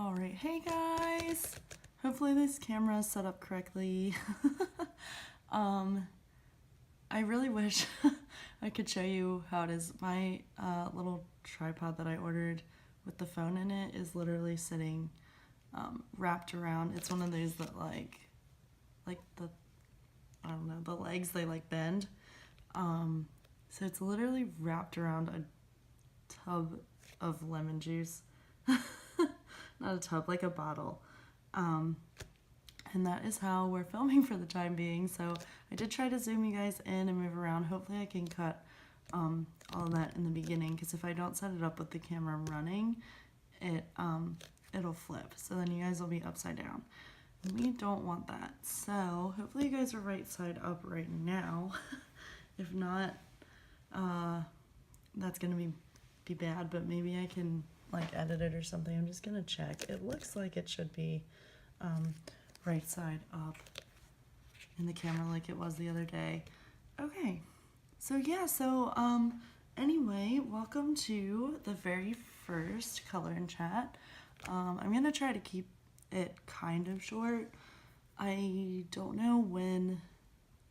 Alright, hey guys! Hopefully this camera is set up correctly. I really wish I could show you how it is. My little tripod that I ordered with the phone in it is literally sitting wrapped around. It's one of those that like the, I don't know, the legs, they like bend. So it's literally wrapped around a tub of lemon juice. Not a tub, like a bottle. And that is how we're filming for the time being. So I did try to zoom you guys in and move around. Hopefully I can cut all of that in the beginning, because if I don't set it up with the camera running, it'll flip. So then you guys will be upside down. And we don't want that. So hopefully you guys are right side up right now. If not, that's gonna be bad, but maybe I can like edit it or something. I'm just gonna check. It looks like it should be right side up in the camera like it was the other day. Okay, so yeah, anyway, welcome to the very first color and chat. I'm gonna try to keep it kind of short. I don't know when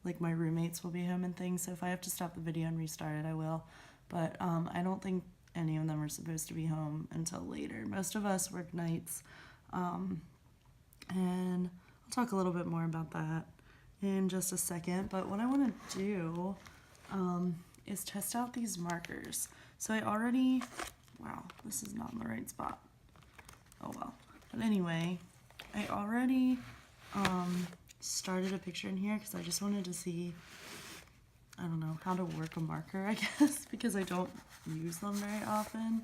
like my roommates will be home and things, so if I have to stop the video and restart it, I will. But I don't think any of them are supposed to be home until later. Most of us work nights, and I'll talk a little bit more about that in just a second. But what I want to do is test out these markers. So I already, wow, this is not in the right spot. Oh well. But anyway, I already started a picture in here because I just wanted to see, I don't know, how to work a marker, I guess, because I don't use them very often.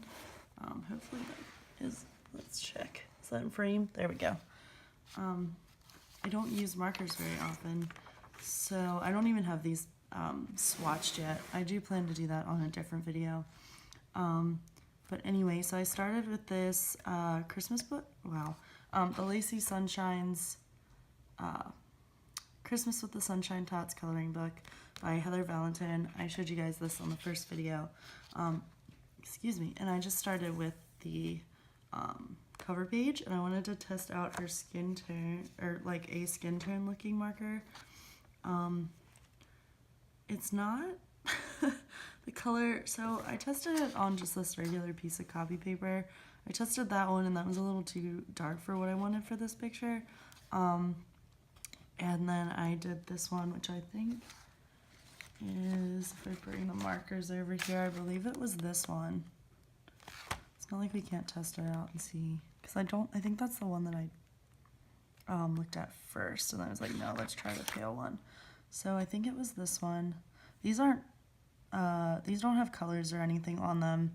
Hopefully that is, let's check. Is that in frame? There we go. I don't use markers very often, so I don't even have these swatched yet. I do plan to do that on a different video. But anyway, so I started with this Christmas book. Wow. The Lacy Sunshine's Christmas with the Sunshine Tots coloring book by Heather Valentin. I showed you guys this on the first video. Excuse me. And I just started with the cover page, and I wanted to test out her skin tone, or like a skin tone looking marker. It's not the color, so I tested it on just this regular piece of copy paper. I tested that one, and that was a little too dark for what I wanted for this picture. And then I did this one, which I think is, if I bring the markers over here, I believe it was this one. It's not like we can't test it out and see, because I think that's the one that I looked at first, and I was like, no, let's try the pale one. So I think it was this one. These don't have colors or anything on them.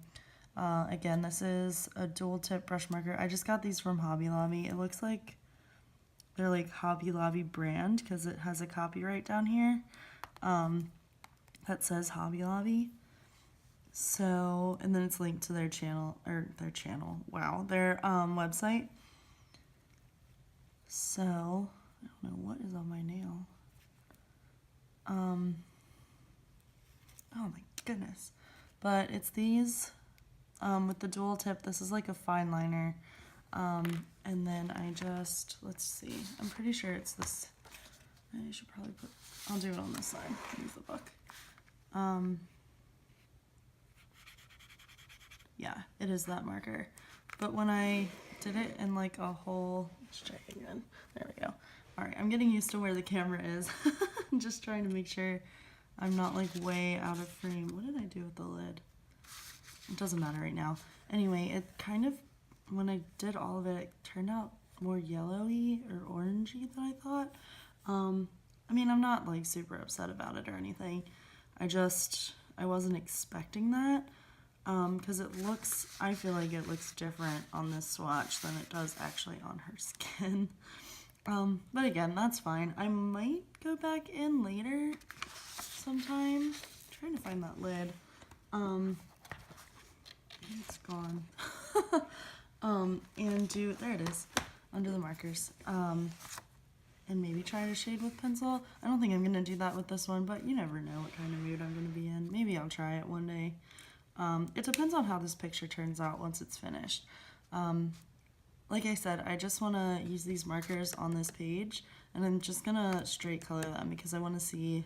Again, this is a dual tip brush marker. I just got these from Hobby Lobby. It looks like they're like Hobby Lobby brand, because it has a copyright down here that says Hobby Lobby. So, and then it's linked to their channel, wow, their website. So, I don't know what is on my nail. Oh my goodness. But it's these with the dual tip. This is like a fine liner. And then I just, let's see, I'm pretty sure it's this. I should probably I'll do it on this side. Use the book. Yeah, it is that marker. But when I did it in like a whole, let's check again. There we go. All right, I'm getting used to where the camera is. I'm just trying to make sure I'm not like way out of frame. What did I do with the lid? It doesn't matter right now. Anyway, it kind of, when I did all of it, it turned out more yellowy or orangey than I thought. I mean, I'm not like super upset about it or anything. I wasn't expecting that. Because I feel like it looks different on this swatch than it does actually on her skin. But again, that's fine. I might go back in later sometime. I'm trying to find that lid. It's gone. And there it is, under the markers. And maybe try to shade with pencil. I don't think I'm going to do that with this one, but you never know what kind of mood I'm going to be in. Maybe I'll try it one day. It depends on how this picture turns out once it's finished. like I said, I just want to use these markers on this page, and I'm just gonna straight color them because I want to see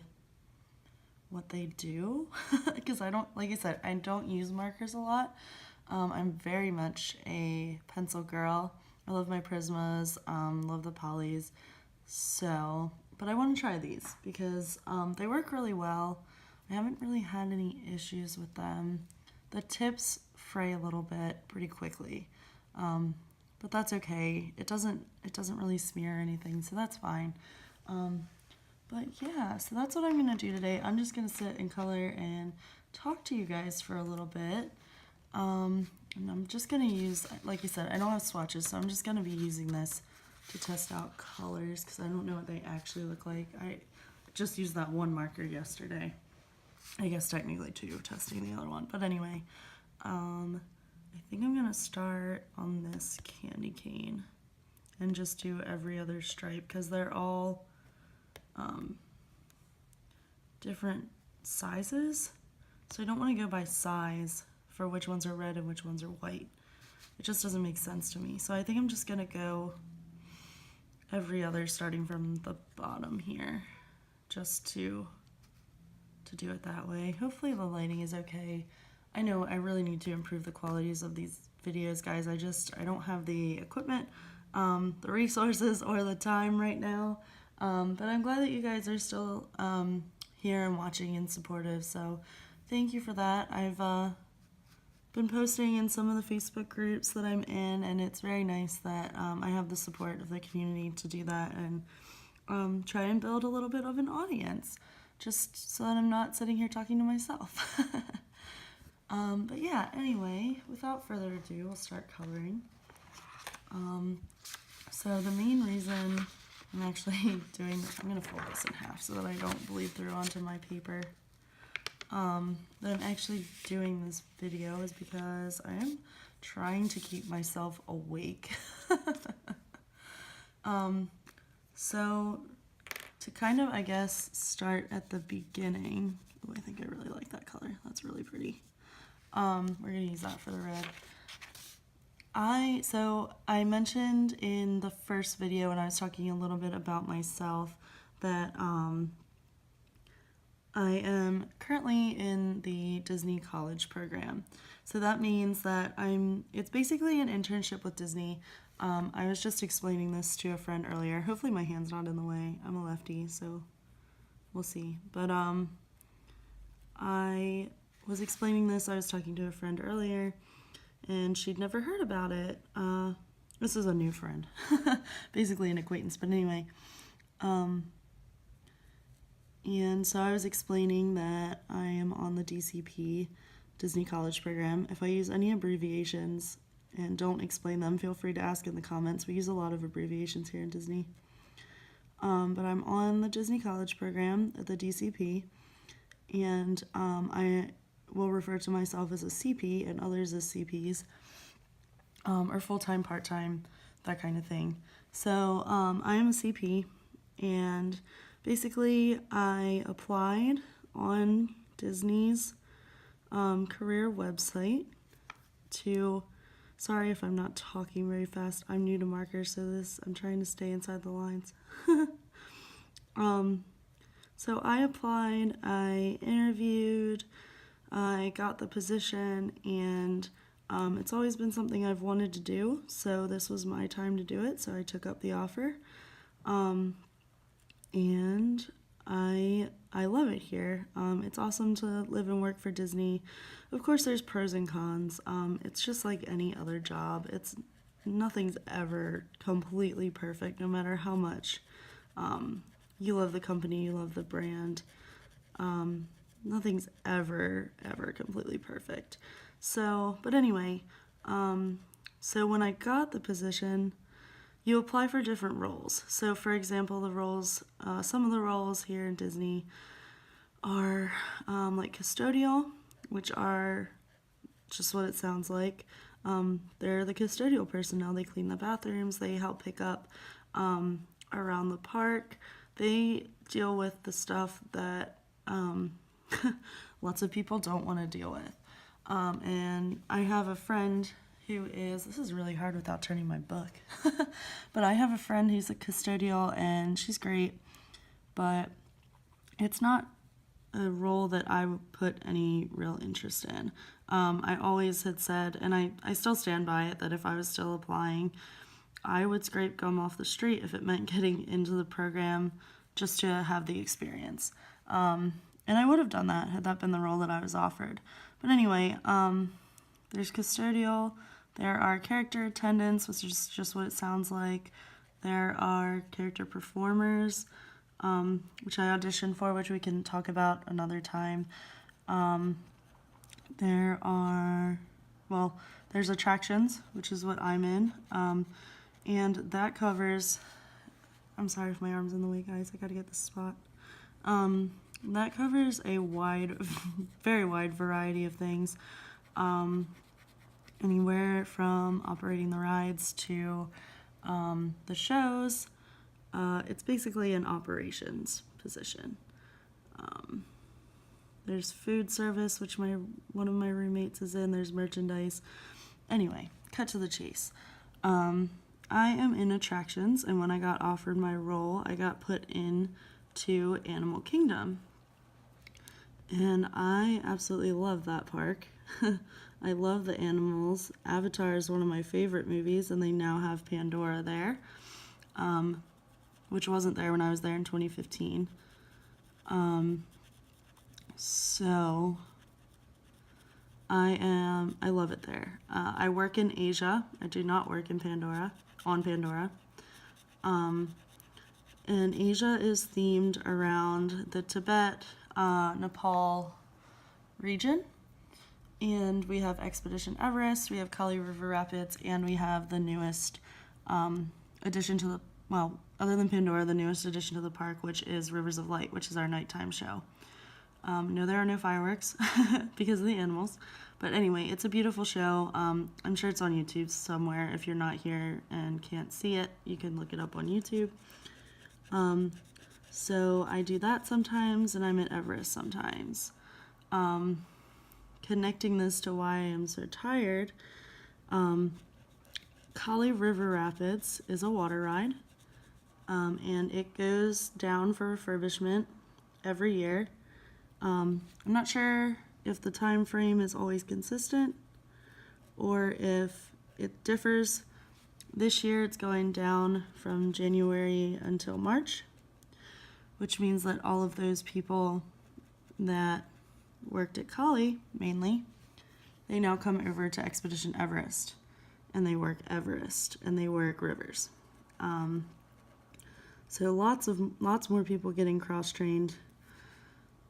what they do. Because I don't, like I said, I don't use markers a lot. I'm very much a pencil girl. I love my Prismas, love the polys. So, but I want to try these because they work really well. I haven't really had any issues with them. The tips fray a little bit pretty quickly, but that's okay. It doesn't really smear or anything, so that's fine. But yeah, so that's what I'm gonna do today. I'm just gonna sit and color and talk to you guys for a little bit. And I'm just gonna use, like you said, I don't have swatches, so I'm just gonna be using this to test out colors because I don't know what they actually look like. I just used that one marker yesterday. I guess technically two, testing the other one. But anyway, I think I'm gonna start on this candy cane and just do every other stripe because they're all different sizes. So I don't want to go by size for which ones are red and which ones are white. It just doesn't make sense to me. So I think I'm just gonna go every other starting from the bottom here just to do it that way. Hopefully the lighting is okay. I know I really need to improve the qualities of these videos, guys. I don't have the equipment, the resources, or the time right now. But I'm glad that you guys are still here and watching and supportive. So thank you for that. I've been posting in some of the Facebook groups that I'm in, and it's very nice that I have the support of the community to do that and try and build a little bit of an audience, just so that I'm not sitting here talking to myself. But yeah, anyway, without further ado, we'll start coloring. So the main reason I'm actually doing this, I'm going to fold this in half so that I don't bleed through onto my paper. That I'm actually doing this video is because I am trying to keep myself awake. So to kind of, I guess, start at the beginning. Oh, I think I really like that color. That's really pretty. We're gonna use that for the red. So I mentioned in the first video when I was talking a little bit about myself that I am currently in the Disney College program. So that means that it's basically an internship with Disney. I was just explaining this to a friend earlier. Hopefully my hand's not in the way. I'm a lefty, so we'll see. But I was explaining this. I was talking to a friend earlier, and she'd never heard about it. This is a new friend, basically an acquaintance, but anyway. And so I was explaining that I am on the DCP, Disney College Program. If I use any abbreviations and don't explain them, feel free to ask in the comments. We use a lot of abbreviations here in Disney. But I'm on the Disney College Program at the DCP, and I will refer to myself as a CP and others as CPs, or full-time, part-time, that kind of thing. So I am a CP, and basically I applied on Disney's career website to, sorry if I'm not talking very fast, I'm new to markers, so I'm trying to stay inside the lines. So I applied, I interviewed, I got the position, and it's always been something I've wanted to do, so this was my time to do it, so I took up the offer. And I love it here. It's awesome to live and work for Disney. Of course, there's pros and cons. It's just like any other job. Nothing's ever completely perfect, no matter how much you love the company, you love the brand. Nothing's ever completely perfect. So, but anyway, so when I got the position, you apply for different roles. So for example, some of the roles here in Disney are like custodial, which are just what it sounds like. They're the custodial personnel. They clean the bathrooms, they help pick up around the park. They deal with the stuff that lots of people don't want to deal with. And I have a friend this is really hard without turning my book, but I have a friend who's a custodial and she's great, but it's not a role that I would put any real interest in. I always had said, and I still stand by it, that if I was still applying, I would scrape gum off the street if it meant getting into the program just to have the experience. And I would have done that had that been the role that I was offered. But anyway, there's custodial, there are character attendants, which is just what it sounds like. There are character performers, which I auditioned for, which we can talk about another time. There's attractions, which is what I'm in. And that covers, I'm sorry if my arm's in the way, guys, I gotta get this spot. That covers a very wide variety of things. Anywhere from operating the rides to the shows. It's basically an operations position. There's food service, which one of my roommates is in. There's merchandise. Anyway, cut to the chase. I am in attractions, and when I got offered my role, I got put into Animal Kingdom. And I absolutely love that park. I love the animals. Avatar is one of my favorite movies, and they now have Pandora there, which wasn't there when I was there in 2015. So I love it there. I work in Asia. I do not work in Pandora, on Pandora. And Asia is themed around the Tibet, Nepal region. And we have Expedition Everest, we have Kali River Rapids, and we have the newest addition to other than Pandora, the newest addition to the park, which is Rivers of Light, which is our nighttime show. No, there are no fireworks because of the animals. But anyway, it's a beautiful show. I'm sure it's on YouTube somewhere. If you're not here and can't see it, you can look it up on YouTube. So I do that sometimes, and I'm at Everest sometimes. Connecting this to why I am so tired, Kali River Rapids is a water ride, and it goes down for refurbishment every year. I'm not sure if the time frame is always consistent or if it differs. This year it's going down from January until March, which means that all of those people that worked at Kali, mainly, they now come over to Expedition Everest, and they work Everest, and they work Rivers. So lots more people getting cross-trained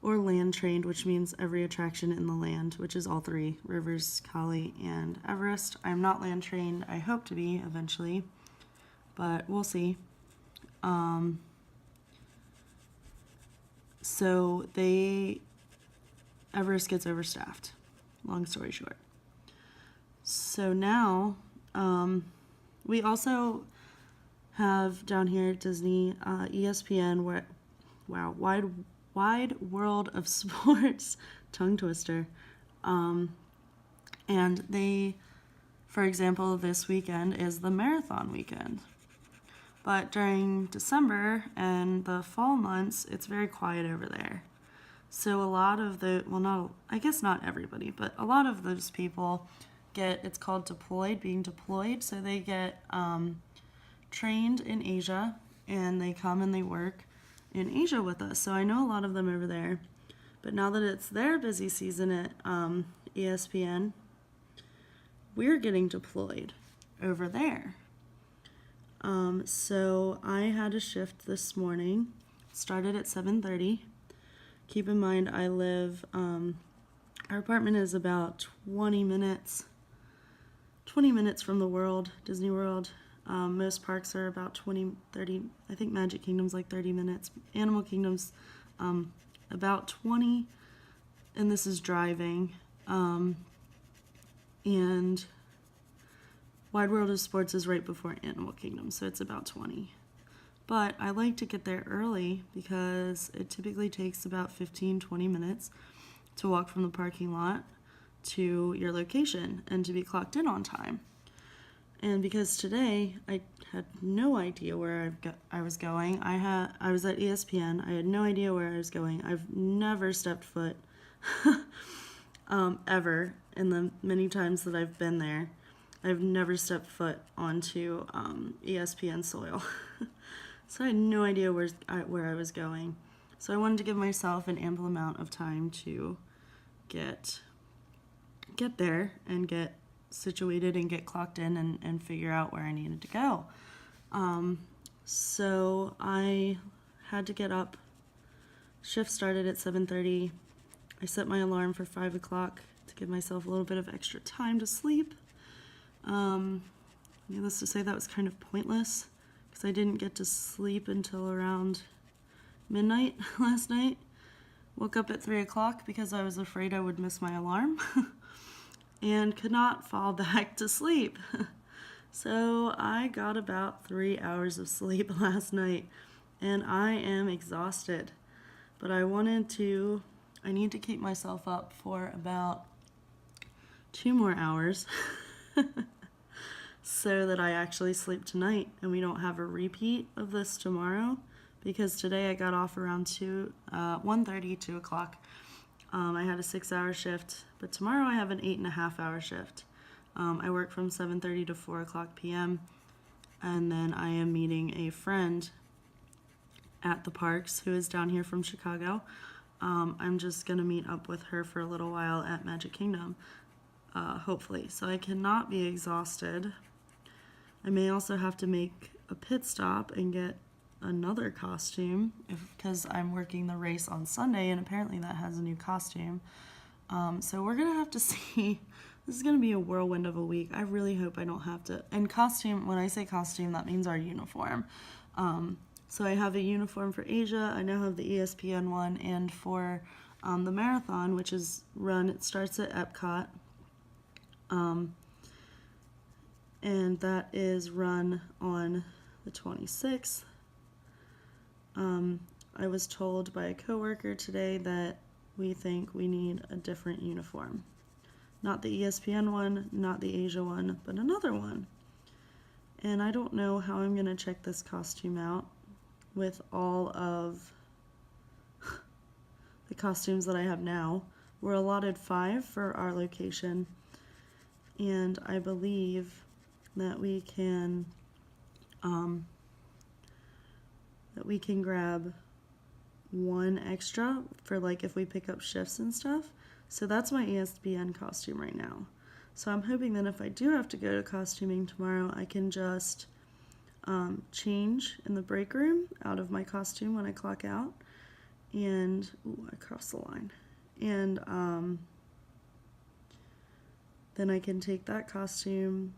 or land-trained, which means every attraction in the land, which is all three, Rivers, Kali, and Everest. I'm not land-trained. I hope to be eventually, but we'll see. So Everest gets overstaffed, long story short. So now, we also have down here at Disney, ESPN, Wide World of Sports, tongue twister. And they, for example, this weekend is the marathon weekend. But during December and the fall months, it's very quiet over there. So a lot of I guess not everybody, but a lot of those people it's called being deployed. So they get trained in Asia, and they come and they work in Asia with us. So I know a lot of them over there. But now that it's their busy season at ESPN, we're getting deployed over there. So I had a shift this morning, started at 7:30. Keep in mind, our apartment is about 20 minutes from the Disney World. Most parks are about 20, 30, I think Magic Kingdom's like 30 minutes. Animal Kingdom's about 20, and this is driving. And Wide World of Sports is right before Animal Kingdom, so it's about 20. But I like to get there early because it typically takes about 15-20 minutes to walk from the parking lot to your location and to be clocked in on time. And because today I had no idea where I was going, I was at ESPN. I had no idea where I was going. I've never stepped foot ever in the many times that I've been there. I've never stepped foot onto ESPN soil. So I had no idea where I was going. So I wanted to give myself an ample amount of time to get there and get situated and get clocked in and figure out where I needed to go. So I had to get up. Shift started at 7:30. I set my alarm for 5 o'clock to give myself a little bit of extra time to sleep. Needless to say, that was kind of pointless because I didn't get to sleep until around midnight last night. Woke up at 3 o'clock because I was afraid I would miss my alarm and could not fall back to sleep. So I got about 3 hours of sleep last night and I am exhausted. But I need to keep myself up for about 2 more hours so that I actually sleep tonight and we don't have a repeat of this tomorrow, because today I got off around 1:30, 2 o'clock. I had a 6-hour shift, but tomorrow I have an 8.5-hour shift. I work from 7:30 to 4 o'clock p.m. and then I am meeting a friend at the parks who is down here from Chicago. I'm just going to meet up with her for a little while at Magic Kingdom, hopefully. So I cannot be exhausted. I may also have to make a pit stop and get another costume because I'm working the race on Sunday and apparently that has a new costume. So we're going to have to see. This is going to be a whirlwind of a week. I really hope I don't have to. And costume, when I say costume, that means our uniform. So I have a uniform for Asia. I now have the ESPN one, and for the marathon, which is it starts at Epcot. And that is run on the 26th. I was told by a coworker today that we think we need a different uniform. Not the ESPN one, not the Asia one, but another one. And I don't know how I'm going to check this costume out with all of the costumes that I have now. We're allotted 5 for our location, and I believe that we can grab 1 extra for like if we pick up shifts and stuff. So that's my ESPN costume right now. So I'm hoping that if I do have to go to costuming tomorrow, I can just change in the break room out of my costume when I clock out. And, ooh, I crossed the line. And then I can take that costume,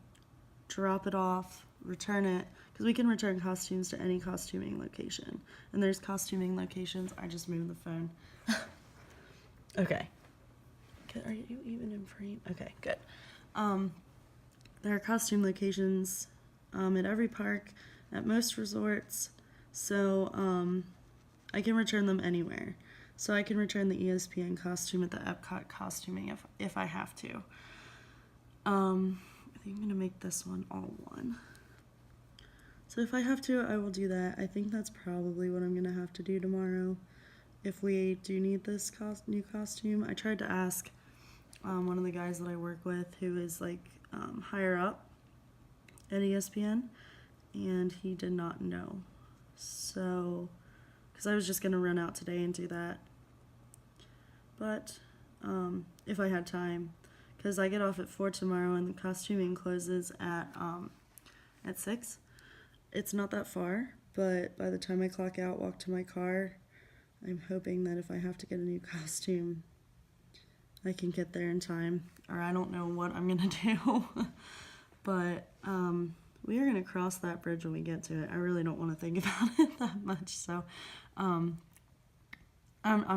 drop it off, return it, because we can return costumes to any costuming location. And there's costuming locations. I just moved the phone. Okay. Are you even in frame? Okay, good. There are costume locations at every park, at most resorts, so I can return them anywhere. So I can return the ESPN costume at the Epcot costuming if I have to. I think I'm going to make this one all one. So if I have to, I will do that. I think that's probably what I'm going to have to do tomorrow if we do need this new costume. I tried to ask one of the guys that I work with who is like higher up at ESPN, and he did not know. So, because I was just going to run out today and do that. But if I had time, because I get off at 4 tomorrow and the costuming closes at 6. It's not that far, but by the time I clock out, walk to my car, I'm hoping that if I have to get a new costume, I can get there in time, or I don't know what I'm going to do. But we are going to cross that bridge when we get to it. I really don't want to think about it that much, so I'm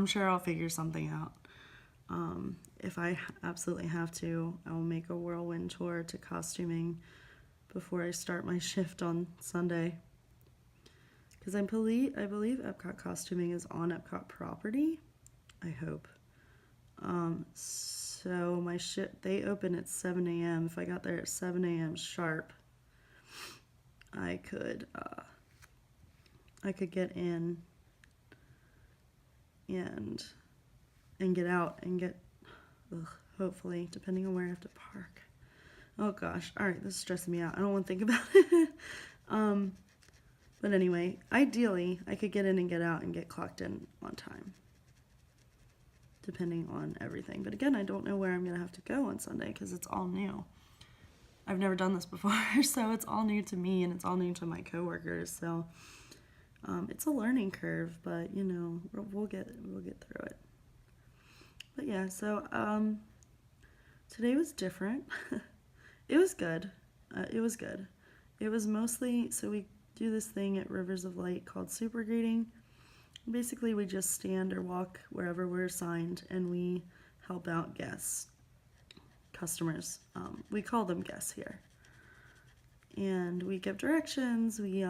sure I'll figure something out. If I absolutely have to, I will make a whirlwind tour to costuming before I start my shift on Sunday. Because I believe Epcot costuming is on Epcot property. I hope. So they open at 7 a.m. If I got there at 7 a.m. sharp, I could get in and get out and get, hopefully, depending on where I have to park. Oh gosh, all right, this is stressing me out. I don't want to think about it. But anyway, ideally, I could get in and get out and get clocked in on time, depending on everything. But again, I don't know where I'm going to have to go on Sunday because it's all new. I've never done this before, so it's all new to me and it's all new to my coworkers. So it's a learning curve, but you know, we'll get through it. But yeah, so today was different. It was good. It was mostly, so we do this thing at Rivers of Light called super greeting. Basically, we just stand or walk wherever we're assigned, and we help out guests, customers. We call them guests here. And we give directions, we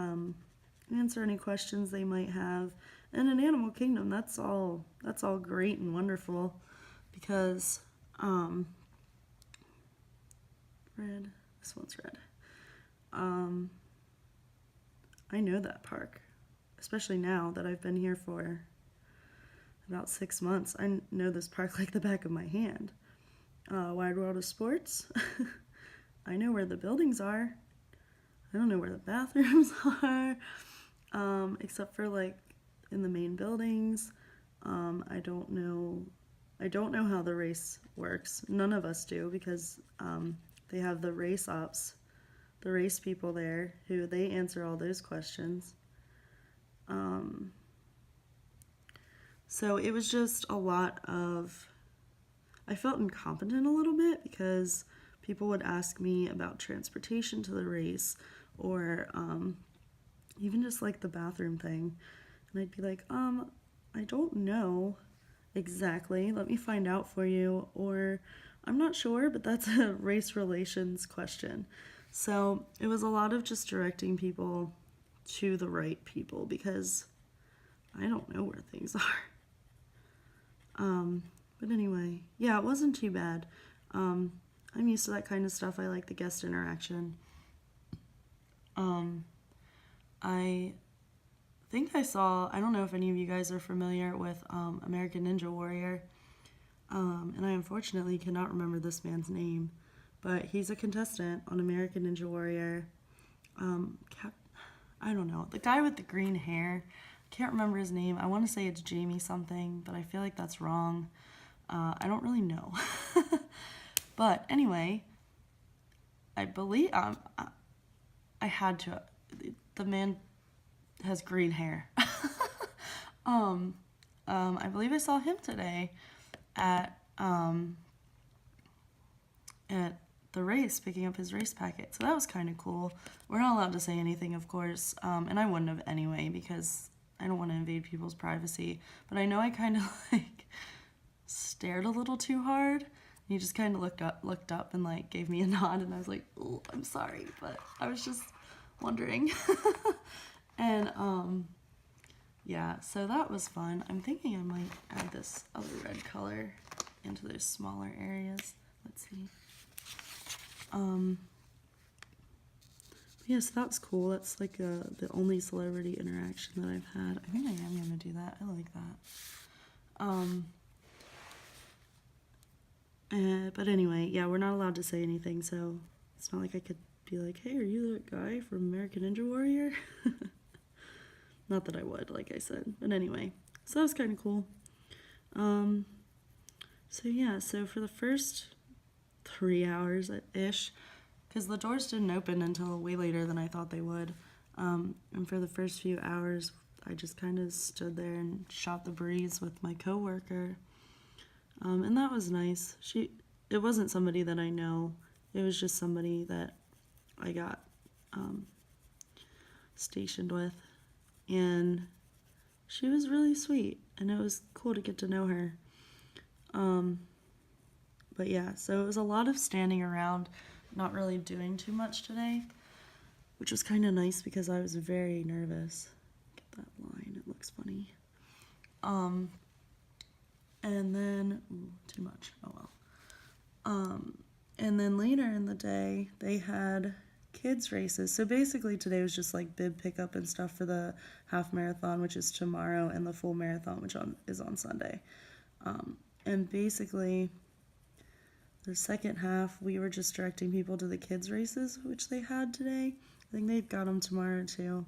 answer any questions they might have. And in Animal Kingdom, that's all great and wonderful because red, this one's red. I know that park, especially now that I've been here for about 6 months. I know this park like the back of my hand. Wide World of Sports. I know where the buildings are. I don't know where the bathrooms are, except for like in the main buildings. I don't know how the race works. None of us do because they have the race ops, the race people there who they answer all those questions. So it was just a lot of, I felt incompetent a little bit because people would ask me about transportation to the race or even just like the bathroom thing. And I'd be like, I don't know exactly. Let me find out for you. Or I'm not sure, but that's a race relations question. So it was a lot of just directing people to the right people because I don't know where things are. But anyway, yeah, it wasn't too bad. I'm used to that kind of stuff. I like the guest interaction. I think I don't know if any of you guys are familiar with American Ninja Warrior. And I unfortunately cannot remember this man's name, but he's a contestant on American Ninja Warrior. I don't know. The guy with the green hair, can't remember his name. I want to say it's Jamie something, but I feel like that's wrong. I don't really know. But anyway, I believe I had to. The man has green hair. I believe I saw him today at the race, picking up his race packet. So that was kind of cool. We're not allowed to say anything, of course, and I wouldn't have anyway because I don't want to invade people's privacy. But I know I kind of like stared a little too hard. He just kind of looked up and like gave me a nod, and I was like, "Oh, I'm sorry," but I was just wondering. And yeah, so that was fun. I'm thinking I might add this other red color into those smaller areas. Let's see. Yeah, so that was cool. That's like the only celebrity interaction that I've had. I think I am gonna do that. I like that. But anyway, yeah, we're not allowed to say anything, so it's not like I could be like, "Hey, are you that guy from American Ninja Warrior?" Not that I would, like I said. But anyway, so that was kind of cool. So yeah, so for the first 3 hours-ish, because the doors didn't open until way later than I thought they would. And for the first few hours, I just kind of stood there and shot the breeze with my coworker. And that was nice. It wasn't somebody that I know. It was just somebody that I got stationed with. And she was really sweet, and it was cool to get to know her. But yeah, so it was a lot of standing around, not really doing too much today, which was kind of nice because I was very nervous. Get that line, it looks funny. And then, ooh, too much, oh well. And then later in the day, they had kids races. So basically today was just like bib pickup and stuff for the half marathon, which is tomorrow, and the full marathon, which is on Sunday. And basically the second half, we were just directing people to the kids races, which they had today. I think they've got them tomorrow too.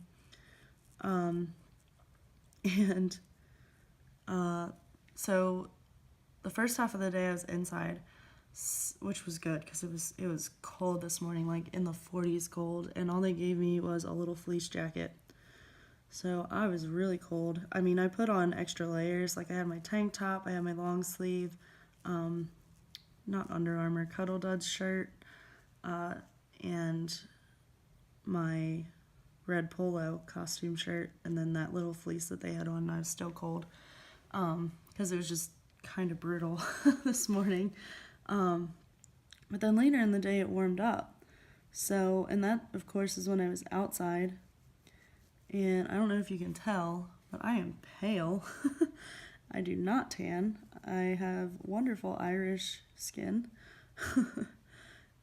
So the first half of the day I was inside, which was good because it was cold this morning, like in the 40s cold, and all they gave me was a little fleece jacket. So I was really cold. I mean, I put on extra layers. Like I had my tank top, I had my long sleeve, not Under Armour, Cuddle Duds shirt, and my red polo costume shirt, and then that little fleece that they had on. And I was still cold because it was just kind of brutal this morning. But then later in the day it warmed up. So, and that of course is when I was outside. And I don't know if you can tell, but I am pale. I do not tan. I have wonderful Irish skin.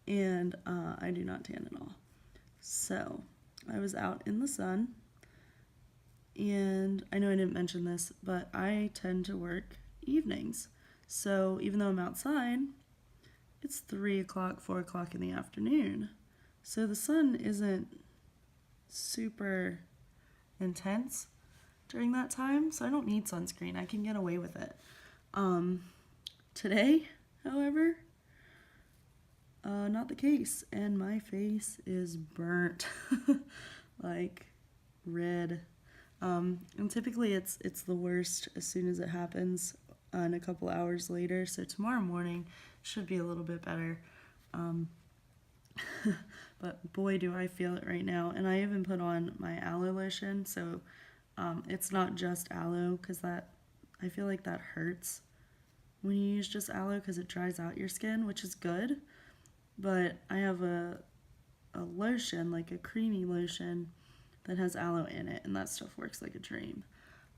And I do not tan at all. So I was out in the sun. And I know I didn't mention this, but I tend to work evenings. So even though I'm outside, it's 3 o'clock, 4 o'clock in the afternoon. So the sun isn't super intense during that time, so I don't need sunscreen. I can get away with it. Today, however, not the case, and my face is burnt, like red. And typically it's the worst as soon as it happens, and a couple hours later. So tomorrow morning should be a little bit better. But boy, do I feel it right now. And I even put on my aloe lotion, so it's not just aloe, because I feel like that hurts when you use just aloe because it dries out your skin, which is good. But I have a lotion, like a creamy lotion, that has aloe in it, and that stuff works like a dream.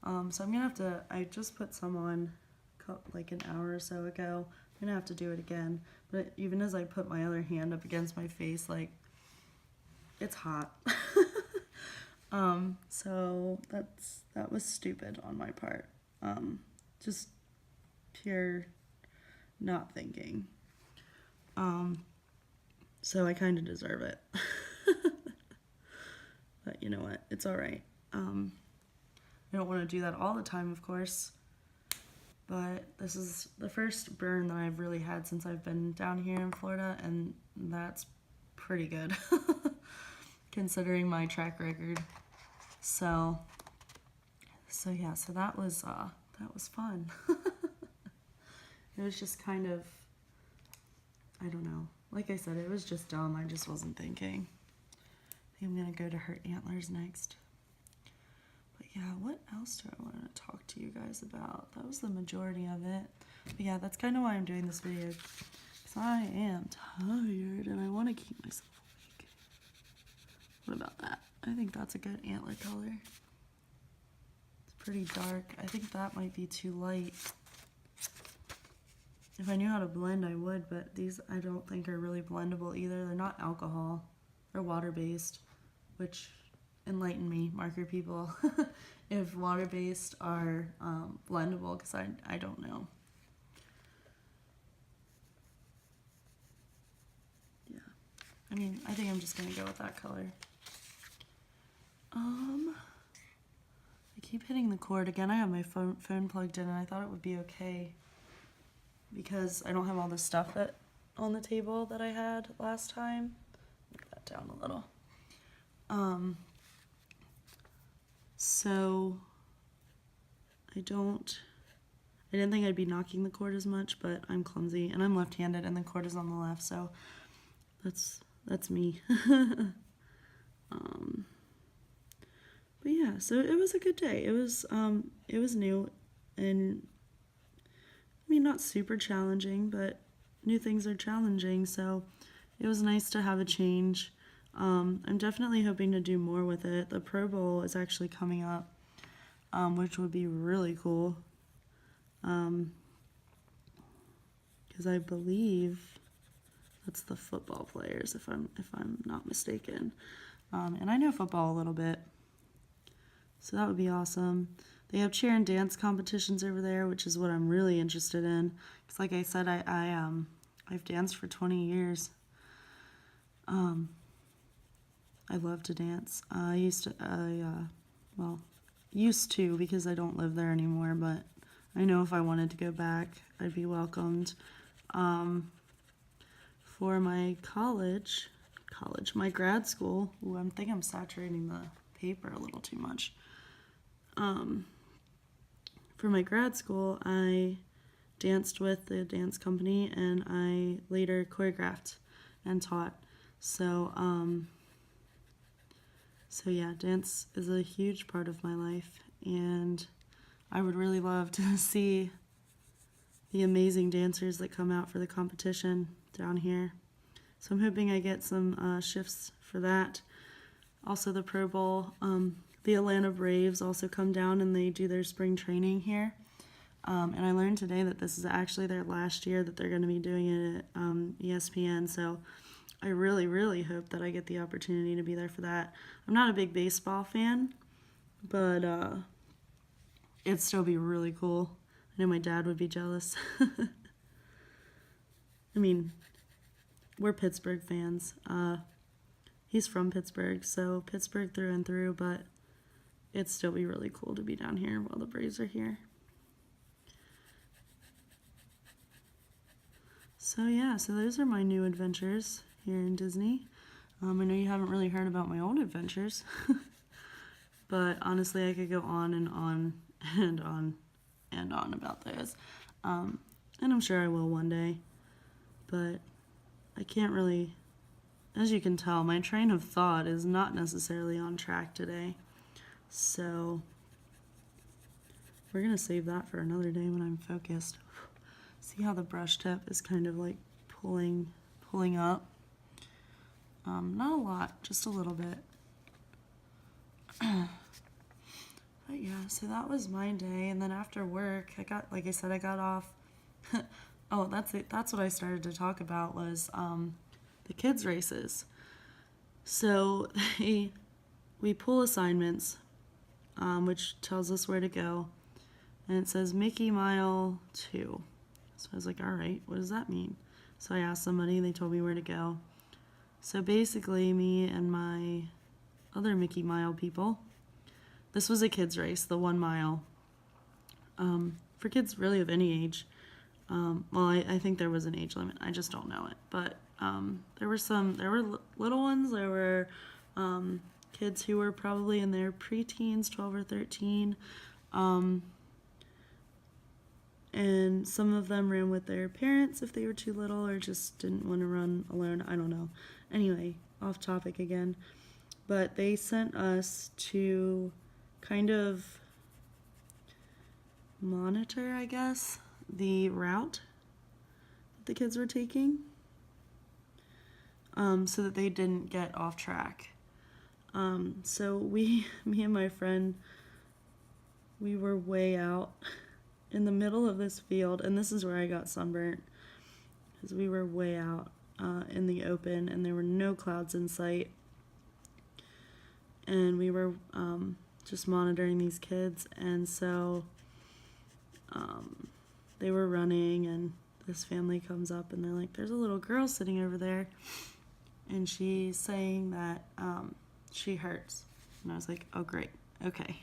So I'm gonna have to, I just put some on like an hour or so ago. I'm gonna have to do it again. But even as I put my other hand up against my face, like, it's hot. So that was stupid on my part. Just pure not thinking. So I kind of deserve it. But you know what? It's all right. I don't want to do that all the time, of course. But this is the first burn that I've really had since I've been down here in Florida, and that's pretty good considering my track record. So yeah, so that was fun. It was just kind of, I don't know. Like I said, it was just dumb. I just wasn't thinking. I think I'm gonna go to her antlers next. But yeah, what else do I want to talk to you guys about? That was the majority of it. But yeah, that's kind of why I'm doing this video, because I am tired and I want to keep myself awake. What about that? I think that's a good antler color. It's pretty dark. I think that might be too light. If I knew how to blend, I would, but these I don't think are really blendable either. They're not alcohol. They're water-based, which enlighten me, marker people, if water-based are blendable, because I don't know. Yeah, I mean, I think I'm just gonna go with that color. I keep hitting the cord again. I have my phone plugged in, and I thought it would be okay because I don't have all the stuff that on the table that I had last time. Move that down a little. So I didn't think I'd be knocking the cord as much, but I'm clumsy and I'm left-handed and the cord is on the left, so that's me. But yeah, so it was a good day. It was new, and I mean, not super challenging, but new things are challenging, so it was nice to have a change. I'm definitely hoping to do more with it. The Pro Bowl is actually coming up, which would be really cool. because I believe that's the football players, if I'm not mistaken. And I know football a little bit, so that would be awesome. They have cheer and dance competitions over there, which is what I'm really interested in. Because like I said, I've danced for 20 years. I love to dance. Used to because I don't live there anymore, but I know if I wanted to go back, I'd be welcomed. For my my grad school, I think I'm saturating the paper a little too much. For my grad school, I danced with the dance company, and I later choreographed and taught. So yeah, dance is a huge part of my life, and I would really love to see the amazing dancers that come out for the competition down here. So I'm hoping I get some shifts for that. Also the Pro Bowl, the Atlanta Braves also come down and they do their spring training here. And I learned today that this is actually their last year that they're going to be doing it at ESPN. So I really, really hope that I get the opportunity to be there for that. I'm not a big baseball fan, but it'd still be really cool. I know my dad would be jealous. I mean, we're Pittsburgh fans. He's from Pittsburgh, so Pittsburgh through and through, but it'd still be really cool to be down here while the Braves are here. So yeah, so those are my new adventures here in Disney. I know you haven't really heard about my old adventures, but honestly I could go on and on and on and on about those. And I'm sure I will one day, but I can't really, as you can tell, my train of thought is not necessarily on track today. So we're going to save that for another day when I'm focused. See how the brush tip is kind of like pulling up? Not a lot, just a little bit. But yeah, so that was my day. And then after work, I got off. Oh, that's it. That's what I started to talk about was the kids' races. So we pull assignments, which tells us where to go. And it says Mickey Mile 2. So I was like, all right, what does that mean? So I asked somebody, they told me where to go. So basically, me and my other Mickey Mile people, this was a kids' race, the 1 mile. For kids really of any age. I think there was an age limit. I just don't know it. But there were little ones. There were kids who were probably in their preteens, 12 or 13. And some of them ran with their parents if they were too little or just didn't want to run alone. I don't know. Anyway, off topic again. But they sent us to kind of monitor, I guess, the route that the kids were taking, so that they didn't get off track. So me and my friend, we were way out in the middle of this field, and this is where I got sunburnt, because we were way out in the open, and there were no clouds in sight, and we were just monitoring these kids, and so they were running, and this family comes up, and they're like, there's a little girl sitting over there, and she's saying that she hurts, and I was like, oh great, okay.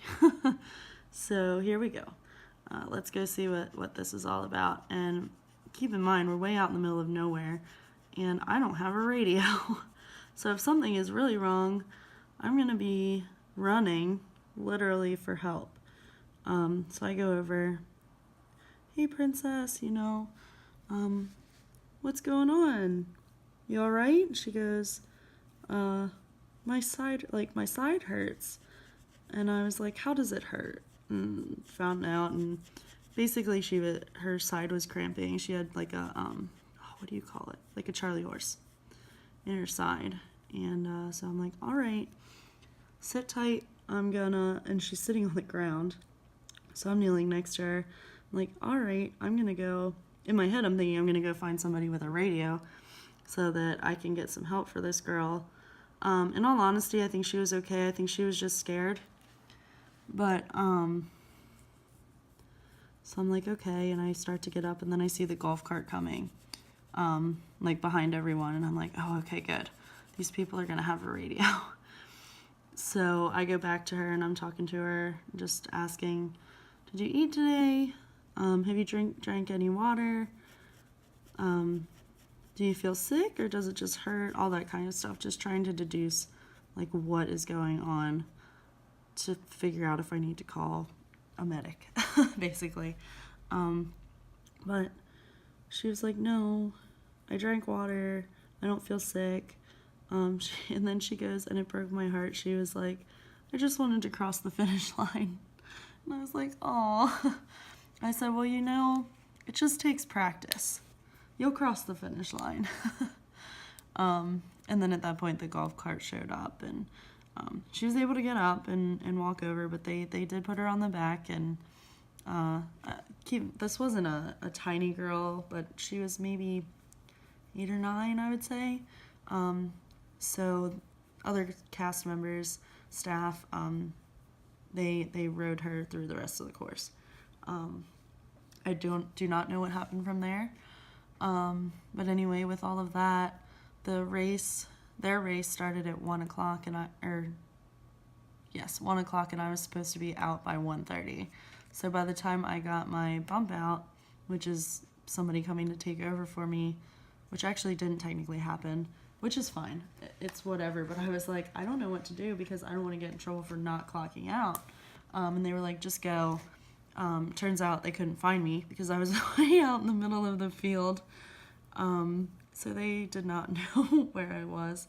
So here we go. Let's go see what this is all about. And keep in mind, we're way out in the middle of nowhere, and I don't have a radio. So if something is really wrong, I'm going to be running literally for help. So I go over, hey princess, what's going on? You all right? She goes, my side hurts. And I was like, how does it hurt? And found out, and basically her side was cramping. She had like a what do you call it, like a Charlie horse in her side. And so I'm like, all right, sit tight, and she's sitting on the ground, so I'm kneeling next to her. I'm like, all right, I'm gonna go in my head, I'm thinking I'm going to go find somebody with a radio so that I can get some help for this girl. In all honesty, I think she was okay. I think she was just scared. But, so I'm like, okay, and I start to get up, and then I see the golf cart coming, like behind everyone, and I'm like, oh, okay, good. These people are going to have a radio. So I go back to her, and I'm talking to her, just asking, did you eat today? Have you drank any water? Do you feel sick, or does it just hurt? All that kind of stuff, just trying to deduce, like, what is going on to figure out if I need to call a medic, basically. But she was like, no, I drank water, I don't feel sick. And then she goes, and it broke my heart, she was like, I just wanted to cross the finish line. And I was like, oh. I said, well, you know, it just takes practice. You'll cross the finish line. And then at that point, the golf cart showed up, and she was able to get up and walk over, but they did put her on the back, and this wasn't a tiny girl, but she was maybe 8 or 9, I would say. So other cast members, staff, they rode her through the rest of the course. I do not know what happened from there. But anyway, with all of that, their race started at 1 o'clock, and 1 o'clock, and I was supposed to be out by 1:30. So by the time I got my bump out, which is somebody coming to take over for me, which actually didn't technically happen, which is fine. It's whatever. But I was like, I don't know what to do because I don't want to get in trouble for not clocking out. And they were like, just go. Turns out they couldn't find me because I was way out in the middle of the field. So they did not know where I was.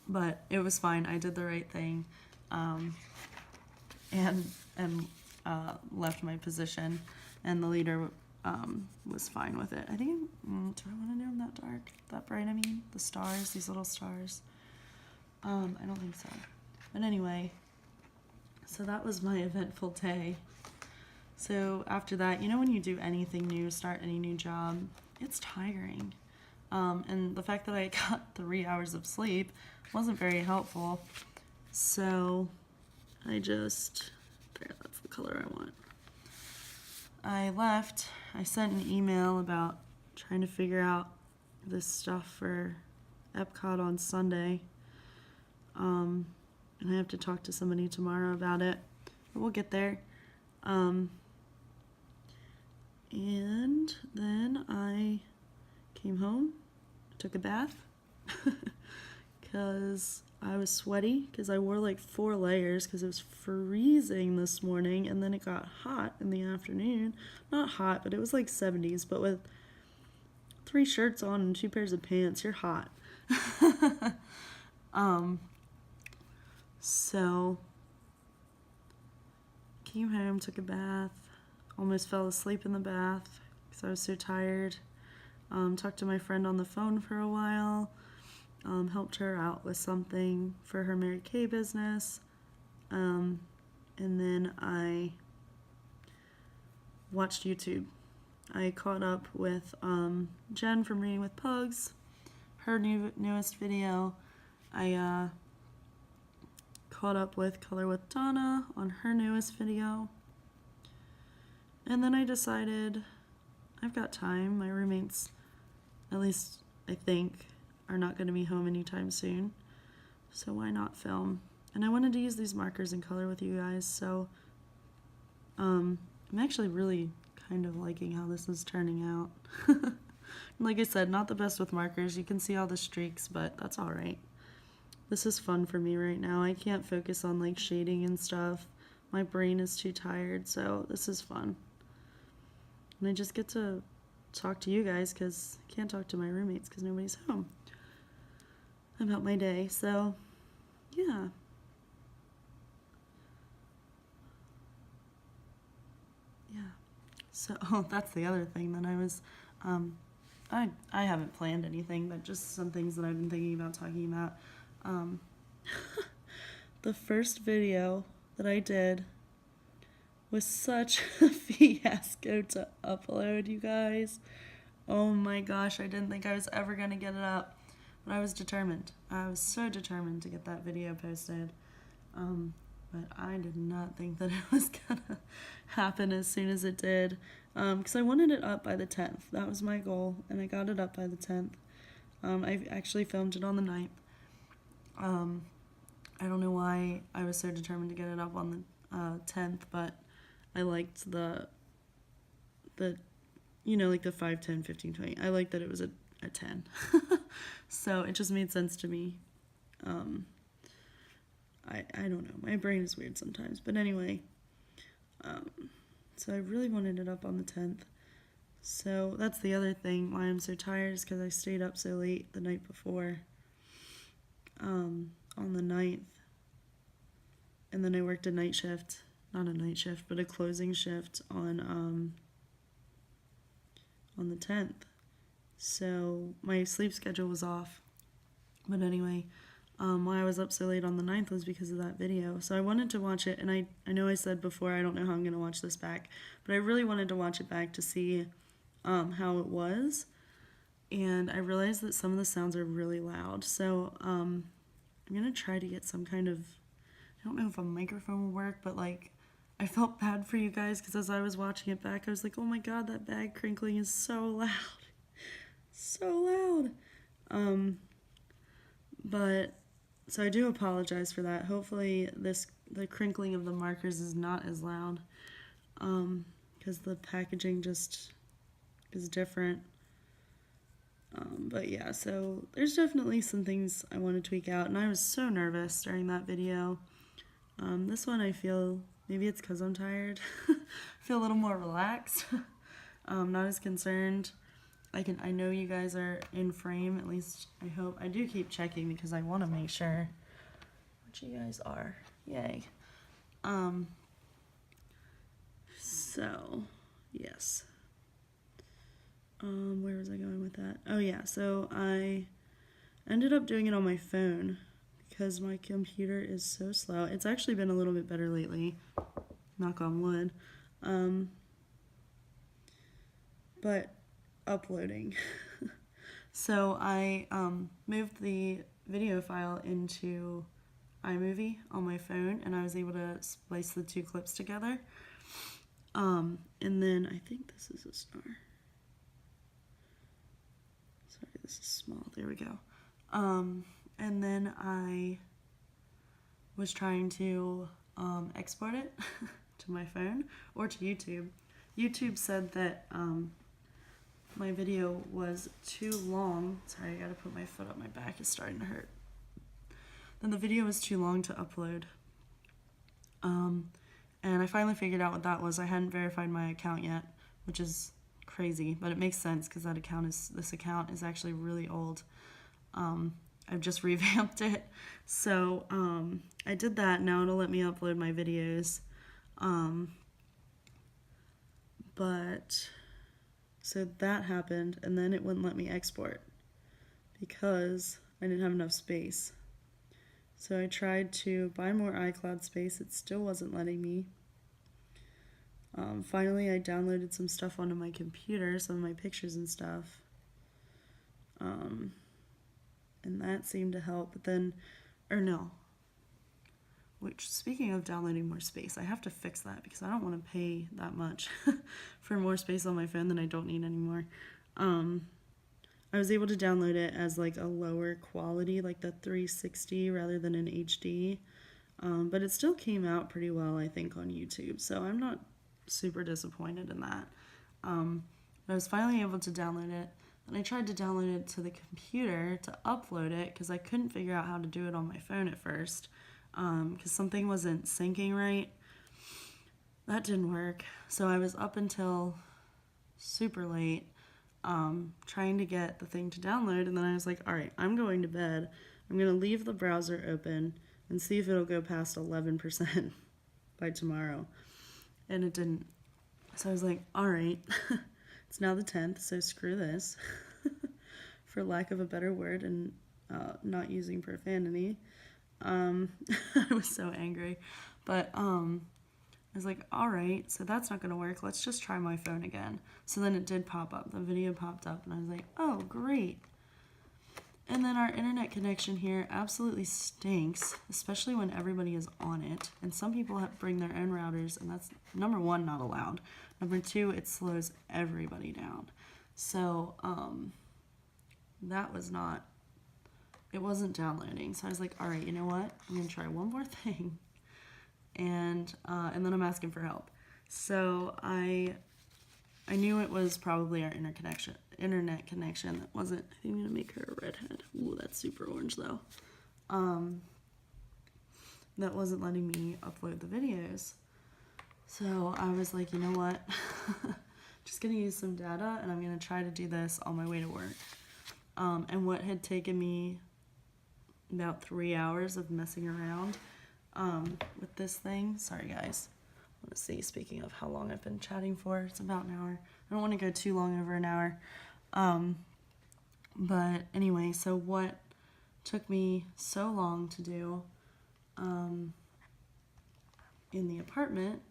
But it was fine. I did the right thing. And left my position, and the leader was fine with it. I think, do I want to do them that dark? That bright, I mean? The stars, these little stars. I don't think so. But anyway, so that was my eventful day. So after that, you know when you do anything new, start any new job, it's tiring. And the fact that I got 3 hours of sleep wasn't very helpful. So I just, there, that's the color I want. I left. I sent an email about trying to figure out this stuff for Epcot on Sunday. And I have to talk to somebody tomorrow about it. But we'll get there. And then I came home, took a bath, because I was sweaty, because I wore like 4 layers, because it was freezing this morning, and then it got hot in the afternoon. Not hot, but it was like 70s, but with 3 shirts on and 2 pairs of pants, you're hot. So, came home, took a bath, almost fell asleep in the bath, because I was so tired. Talked to my friend on the phone for a while. Helped her out with something for her Mary Kay business. And then I watched YouTube. I caught up with Jen from Reading with Pugs, her newest video. I caught up with Color with Donna on her newest video. And then I decided I've got time. My roommates, at least I think, are not going to be home anytime soon, so why not film? And I wanted to use these markers in color with you guys, so I'm actually really kind of liking how this is turning out. Like I said, not the best with markers. You can see all the streaks, but that's all right. This is fun for me right now. I can't focus on like shading and stuff. My brain is too tired, so this is fun. And I just get to talk to you guys because I can't talk to my roommates because nobody's home about my day. So yeah, so that's the other thing that I was I haven't planned anything, but just some things that I've been thinking about talking about. The first video that I did was such a fiasco to upload, you guys. Oh my gosh, I didn't think I was ever going to get it up. But I was determined. I was so determined to get that video posted. But I did not think that it was going to happen as soon as it did. Because I wanted it up by the 10th. That was my goal, and I got it up by the 10th. I actually filmed it on the 9th. I don't know why I was so determined to get it up on the 10th, but I liked the you know, like the 5, 10, 15, 20. I liked that it was a 10. So it just made sense to me. I don't know. My brain is weird sometimes. But anyway, so I really wanted it up on the 10th. So that's the other thing why I'm so tired is because I stayed up so late the night before, on the 9th. And then I worked a night shift. Not a night shift, but a closing shift on the 10th. So my sleep schedule was off. But anyway, why I was up so late on the 9th was because of that video. So I wanted to watch it, and I know I said before I don't know how I'm going to watch this back, but I really wanted to watch it back to see how it was. And I realized that some of the sounds are really loud. So I'm going to try to get some kind of, I don't know if a microphone will work, but like I felt bad for you guys because as I was watching it back, I was like, oh my god, that bag crinkling is so loud. So loud. But, so I do apologize for that. Hopefully the crinkling of the markers is not as loud. Because the packaging just is different. But yeah, so there's definitely some things I want to tweak out. And I was so nervous during that video. This one I feel, maybe it's because I'm tired. I feel a little more relaxed. Not as concerned. I know you guys are in frame, at least I hope. I do keep checking because I want to make sure what you guys are. Yay. So, yes. Where was I going with that? Oh yeah, so I ended up doing it on my phone because my computer is so slow. It's actually been a little bit better lately, knock on wood. But uploading. So I moved the video file into iMovie on my phone, and I was able to splice the two clips together. And then I think this is a star. Sorry, this is small. There we go. And then I was trying to export it to my phone or to YouTube. YouTube said that my video was too long. Sorry, I gotta put my foot up. My back is starting to hurt. Then the video was too long to upload. And I finally figured out what that was. I hadn't verified my account yet, which is crazy, but it makes sense because this account is actually really old. I've just revamped it. So I did that. Now it'll let me upload my videos. But so that happened, and then it wouldn't let me export because I didn't have enough space. So I tried to buy more iCloud space. It still wasn't letting me. Finally, I downloaded some stuff onto my computer, some of my pictures and stuff. And that seemed to help. But then, which, speaking of downloading more space, I have to fix that because I don't want to pay that much for more space on my phone than I don't need anymore. I was able to download it as like a lower quality, like the 360 rather than an HD. But it still came out pretty well, I think, on YouTube. So I'm not super disappointed in that. But I was finally able to download it. And I tried to download it to the computer to upload it because I couldn't figure out how to do it on my phone at first. Because something wasn't syncing right. That didn't work. So I was up until super late trying to get the thing to download, and then I was like, all right, I'm going to bed. I'm going to leave the browser open and see if it'll go past 11% by tomorrow. And it didn't. So I was like, all right, it's now the 10th, so screw this, for lack of a better word and not using profanity. I was so angry. But I was like, all right, so that's not going to work. Let's just try my phone again. So then it did pop up. The video popped up, and I was like, oh, great. And then our internet connection here absolutely stinks, especially when everybody is on it. And some people bring their own routers, and that's, number one, not allowed. Number two, it slows everybody down. So that was not, it wasn't downloading. So I was like, all right, you know what? I'm going to try one more thing. And then I'm asking for help. So I knew it was probably our internet connection that wasn't. I think I'm gonna make her a redhead. Ooh, that's super orange though. That wasn't letting me upload the videos. So I was like, you know what? Just gonna use some data, and I'm gonna try to do this on my way to work. And what had taken me about 3 hours of messing around with this thing. Sorry guys. Let's see, speaking of how long I've been chatting for, it's about an hour. I don't want to go too long over an hour. But anyway, so what took me so long to do in the apartment,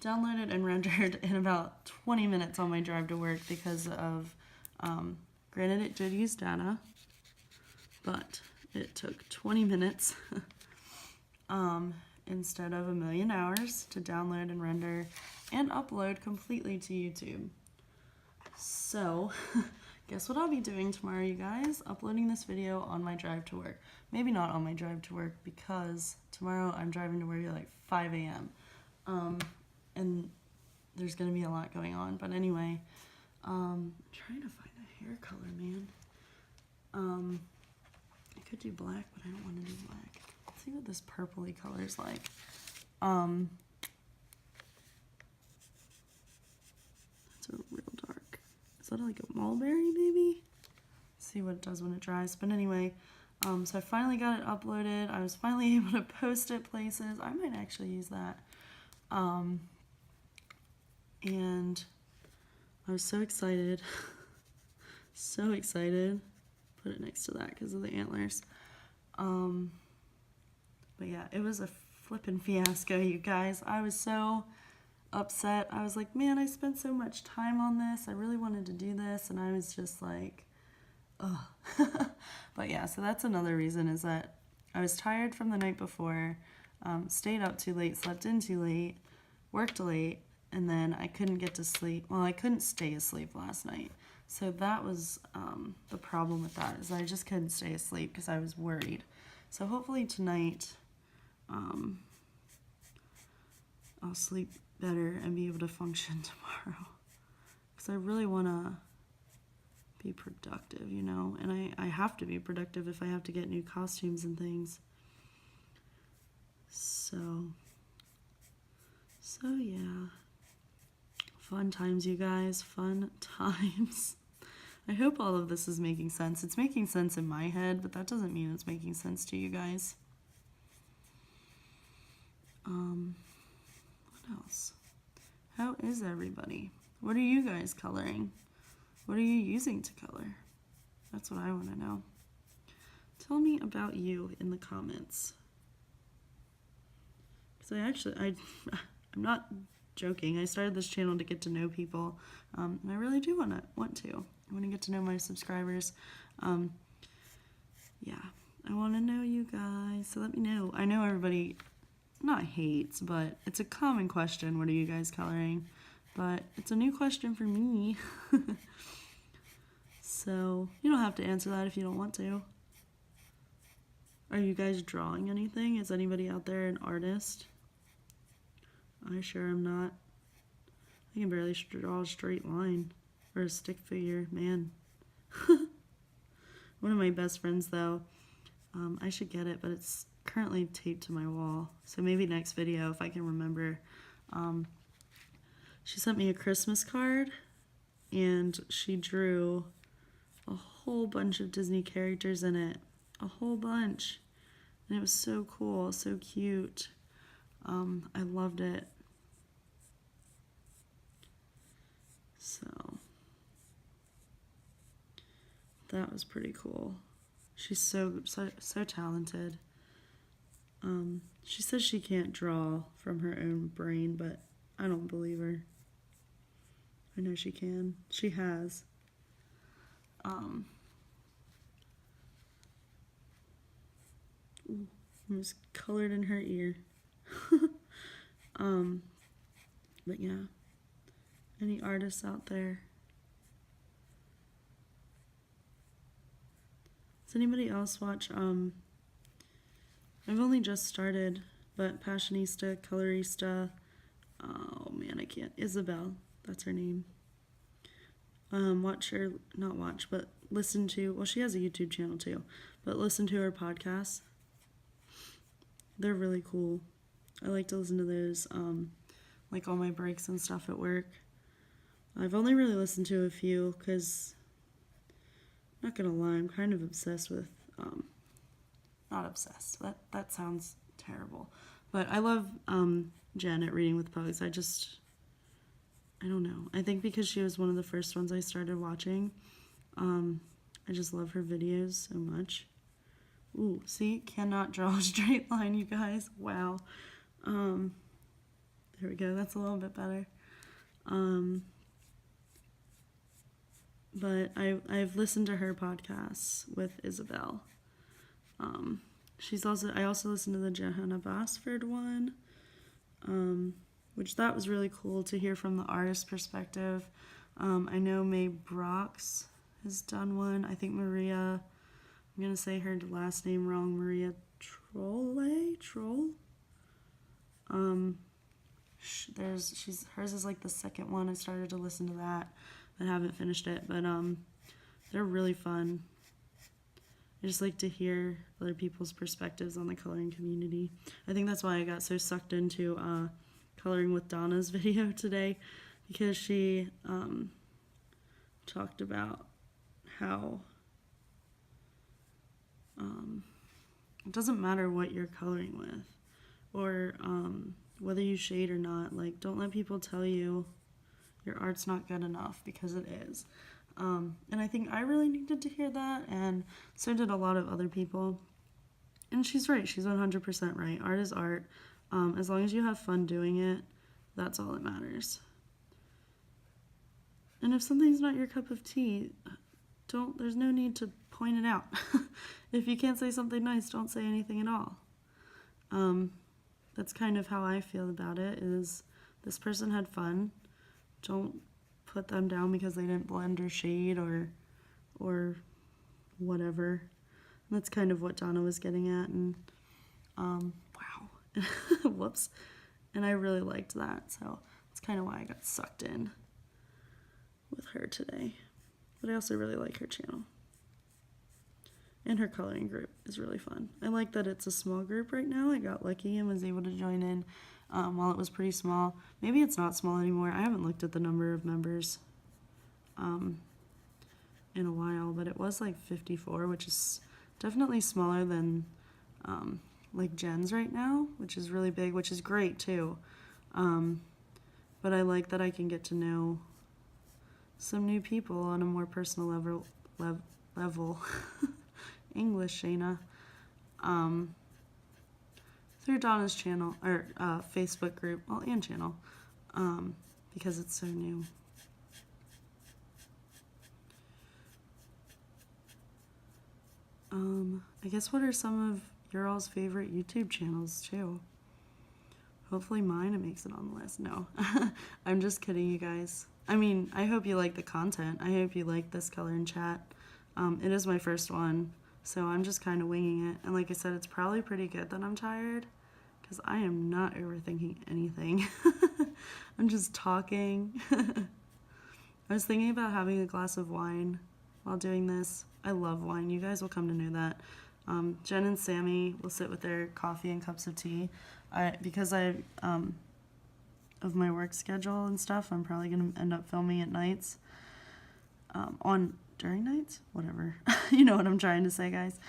downloaded and rendered in about 20 minutes on my drive to work because of, granted it did use data, but it took 20 minutes instead of a million hours to download and render and upload completely to YouTube. So, guess what I'll be doing tomorrow, you guys? Uploading this video on my drive to work. Maybe not on my drive to work because tomorrow I'm driving to work at like 5 a.m. And there's going to be a lot going on. But anyway, I'm trying to find a hair color, man. I could do black, but I don't want to do black. Let's see what this purpley color is like. That's a real dark. Is that like a mulberry, maybe? Let's see what it does when it dries. But anyway, so I finally got it uploaded. I was finally able to post it places. I might actually use that. And I was so excited. So excited. Put it next to that because of the antlers. But yeah, it was a flippin' fiasco, you guys. I was so upset. I was like, man, I spent so much time on this. I really wanted to do this, and I was just like, ugh. But yeah, so that's another reason, is that I was tired from the night before, stayed up too late, slept in too late, worked late, and then I couldn't get to sleep. Well, I couldn't stay asleep last night. So that was the problem with that, is I just couldn't stay asleep because I was worried. So hopefully tonight I'll sleep better and be able to function tomorrow. Because I really want to be productive, you know? And I have to be productive if I have to get new costumes and things. So yeah. Fun times, you guys. Fun times. I hope all of this is making sense. It's making sense in my head, but that doesn't mean it's making sense to you guys. What else? How is everybody? What are you guys coloring? What are you using to color? That's what I want to know. Tell me about you in the comments. Because I'm not joking. I started this channel to get to know people, and I really do want to. I want to get to know my subscribers. Yeah, I want to know you guys. So let me know. I know everybody not hates, but it's a common question. What are you guys coloring? But it's a new question for me. So you don't have to answer that if you don't want to. Are you guys drawing anything? Is anybody out there an artist? I sure am not. I can barely draw a straight line or a stick figure, man. One of my best friends, though, I should get it, but it's currently taped to my wall. So maybe next video, if I can remember. She sent me a Christmas card, and she drew a whole bunch of Disney characters in it. A whole bunch. And it was so cool, so cute. I loved it. So that was pretty cool. She's so talented. She says she can't draw from her own brain, but I don't believe her. I know she can. She has. Ooh, almost colored in her ear. But yeah, any artists out there? Does anybody else watch, I've only just started, but Passionista, Colorista, oh man, I can't, Isabel, that's her name. Watch her, not watch, but listen to, well, she has a YouTube channel too, but listen to her podcasts. They're really cool. I like to listen to those, like all my breaks and stuff at work. I've only really listened to a few because, not gonna lie, I'm kind of obsessed with, not obsessed, that sounds terrible, but I love Jen at Reading with Pugs. I don't know. I think because she was one of the first ones I started watching, I just love her videos so much. Ooh, see, cannot draw a straight line, you guys. Wow. There we go. That's a little bit better. But I've listened to her podcasts with Isabel. I also listened to the Johanna Basford one, which that was really cool to hear from the artist perspective. I know Mae Brox has done one. I think Maria, I'm going to say her last name wrong, Maria Troll. Hers is like the second one. I started to listen to that, but haven't finished it. But they're really fun. I just like to hear other people's perspectives on the coloring community. I think that's why I got so sucked into coloring with Donna's video today, because she talked about how it doesn't matter what you're coloring with, or whether you shade or not. Like, don't let people tell you your art's not good enough, because it is. And I think I really needed to hear that, and so did a lot of other people. And she's right. She's 100% right. Art is art. As long as you have fun doing it, that's all that matters. And if something's not your cup of tea, there's no need to point it out. If you can't say something nice, don't say anything at all. That's kind of how I feel about it, is this person had fun. Don't put them down because they didn't blend or shade or whatever. And that's kind of what Donna was getting at, and wow. Whoops. And I really liked that, so that's kind of why I got sucked in with her today. But I also really like her channel. And her coloring group is really fun. I like that it's a small group right now. I got lucky and was able to join in while it was pretty small. Maybe it's not small anymore. I haven't looked at the number of members in a while, but it was like 54, which is definitely smaller than like Jen's right now, which is really big, which is great too. But I like that I can get to know some new people on a more personal level. English, Shaina. Through Donna's channel, or Facebook group, well, and channel, because it's so new. I guess, what are some of your all's favorite YouTube channels too? Hopefully mine, it makes it on the list. No, I'm just kidding, you guys. I mean, I hope you like the content. I hope you like this color and chat. It is my first one, so I'm just kind of winging it. And like I said, it's probably pretty good that I'm tired, because I am not overthinking anything. I'm just talking. I was thinking about having a glass of wine while doing this. I love wine. You guys will come to know that. Jen and Sammy will sit with their coffee and cups of tea. Because of my work schedule and stuff, I'm probably going to end up filming at nights. During nights? Whatever. You know what I'm trying to say, guys.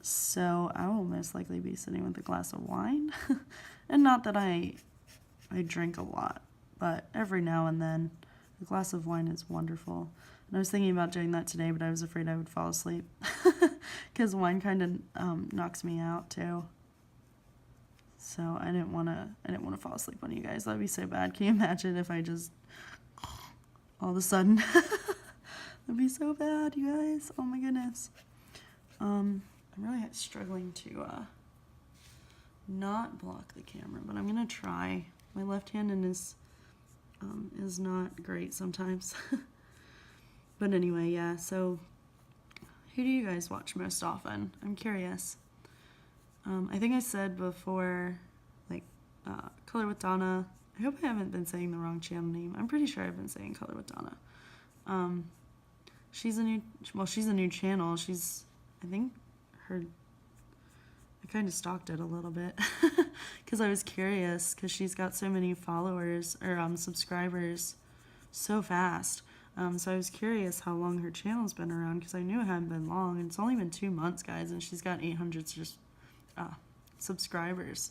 So I will most likely be sitting with a glass of wine. And not that I drink a lot, but every now and then a glass of wine is wonderful. And I was thinking about doing that today, but I was afraid I would fall asleep, because wine kind of knocks me out too. So I didn't want to fall asleep on you guys. That'd be so bad. Can you imagine if I just all of a sudden? That'd be so bad, you guys. Oh my goodness. I'm really struggling to not block the camera, but I'm gonna try. My left hand is not great sometimes. But anyway, yeah. So who do you guys watch most often? I'm curious. I think I said before, like, Color with Donna. I hope I haven't been saying the wrong channel name. I'm pretty sure I've been saying Color with Donna. She's a new channel. I think I kind of stalked it a little bit because I was curious because she's got so many followers or subscribers so fast. So I was curious how long her channel's been around because I knew it hadn't been long, and it's only been 2 months, guys, and she's got 800 subscribers.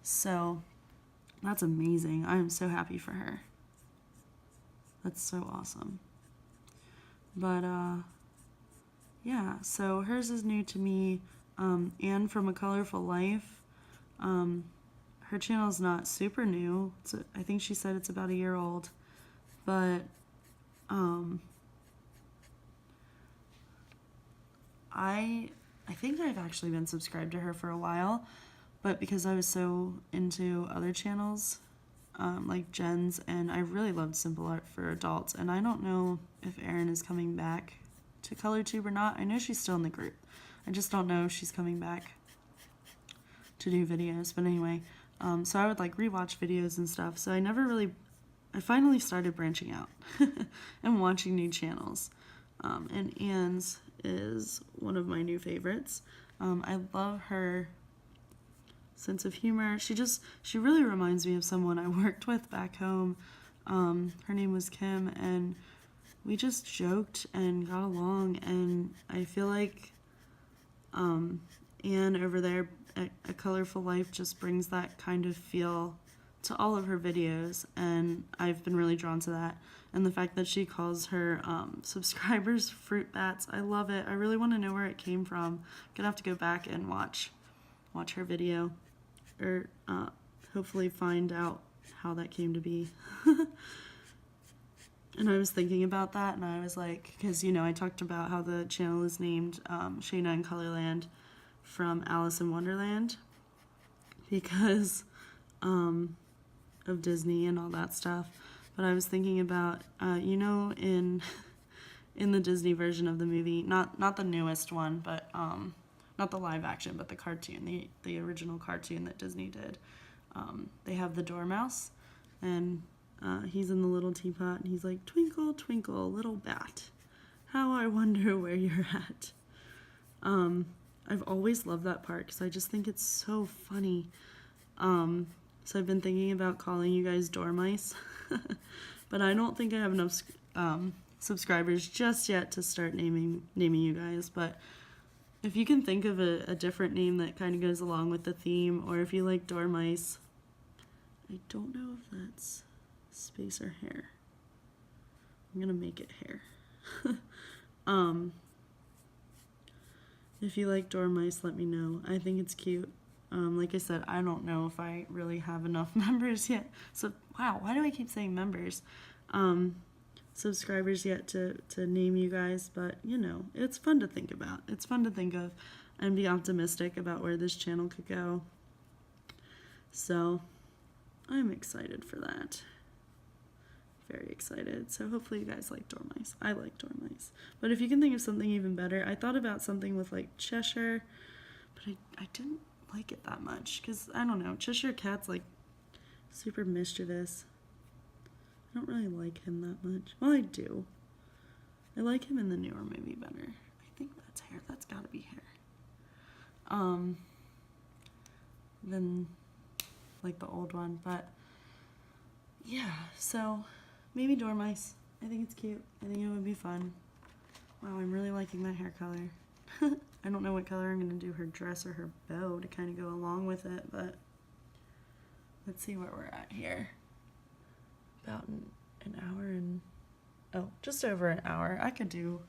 So that's amazing. I am so happy for her. That's so awesome. But yeah, so hers is new to me. Anne from A Colorful Life. Her channel's not super new. I think she said it's about a year old. But I think I've actually been subscribed to her for a while, but because I was so into other channels, like Jen's, and I really loved Simple Art for Adults, and I don't know if Erin is coming back to ColorTube or not. I know she's still in the group. I just don't know if she's coming back to do videos, but anyway, so I would like rewatch videos and stuff, so I finally started branching out and watching new channels. And Anne's is one of my new favorites. I love her sense of humor. She really reminds me of someone I worked with back home. Her name was Kim, and we just joked and got along, and I feel like Anne over there at A Colorful Life just brings that kind of feel to all of her videos, and I've been really drawn to that. And the fact that she calls her subscribers fruit bats, I love it. I really want to know where it came from. I'm gonna have to go back and watch her video, or hopefully find out how that came to be. And I was thinking about that, and I was like, because I talked about how the channel is named Shaina in Colorland from Alice in Wonderland, because of Disney and all that stuff. But I was thinking about in the Disney version of the movie, not the newest one, but not the live action, but the cartoon, the original cartoon that Disney did. They have the dormouse, and he's in the little teapot, and he's like, "Twinkle, twinkle, little bat, how I wonder where you're at." I've always loved that part because I just think it's so funny. So I've been thinking about calling you guys dormice, but I don't think I have enough subscribers just yet to start naming you guys. But if you can think of a different name that kind of goes along with the theme, or if you like dormice, I don't know if that's space or hair. I'm gonna make it hair. If you like dormice, let me know. I think it's cute. Like I said, I don't know if I really have enough members yet. So, wow, why do I keep saying members? Subscribers yet to name you guys, but, it's fun to think about. It's fun to think of and be optimistic about where this channel could go. So, I'm excited for that. Very excited. So hopefully you guys like dormice. I like dormice. But if you can think of something even better, I thought about something with like Cheshire, but I didn't like it that much because I don't know. Cheshire Cat's like super mischievous. I don't really like him that much. Well, I do. I like him in the newer movie better. I think that's hair. That's gotta be hair. Than like the old one, but yeah, so maybe dormice. I think it's cute. I think it would be fun. Wow, I'm really liking that hair color. I don't know what color I'm going to do her dress or her bow to kind of go along with it, but let's see where we're at here. About an hour and, just over an hour. I could do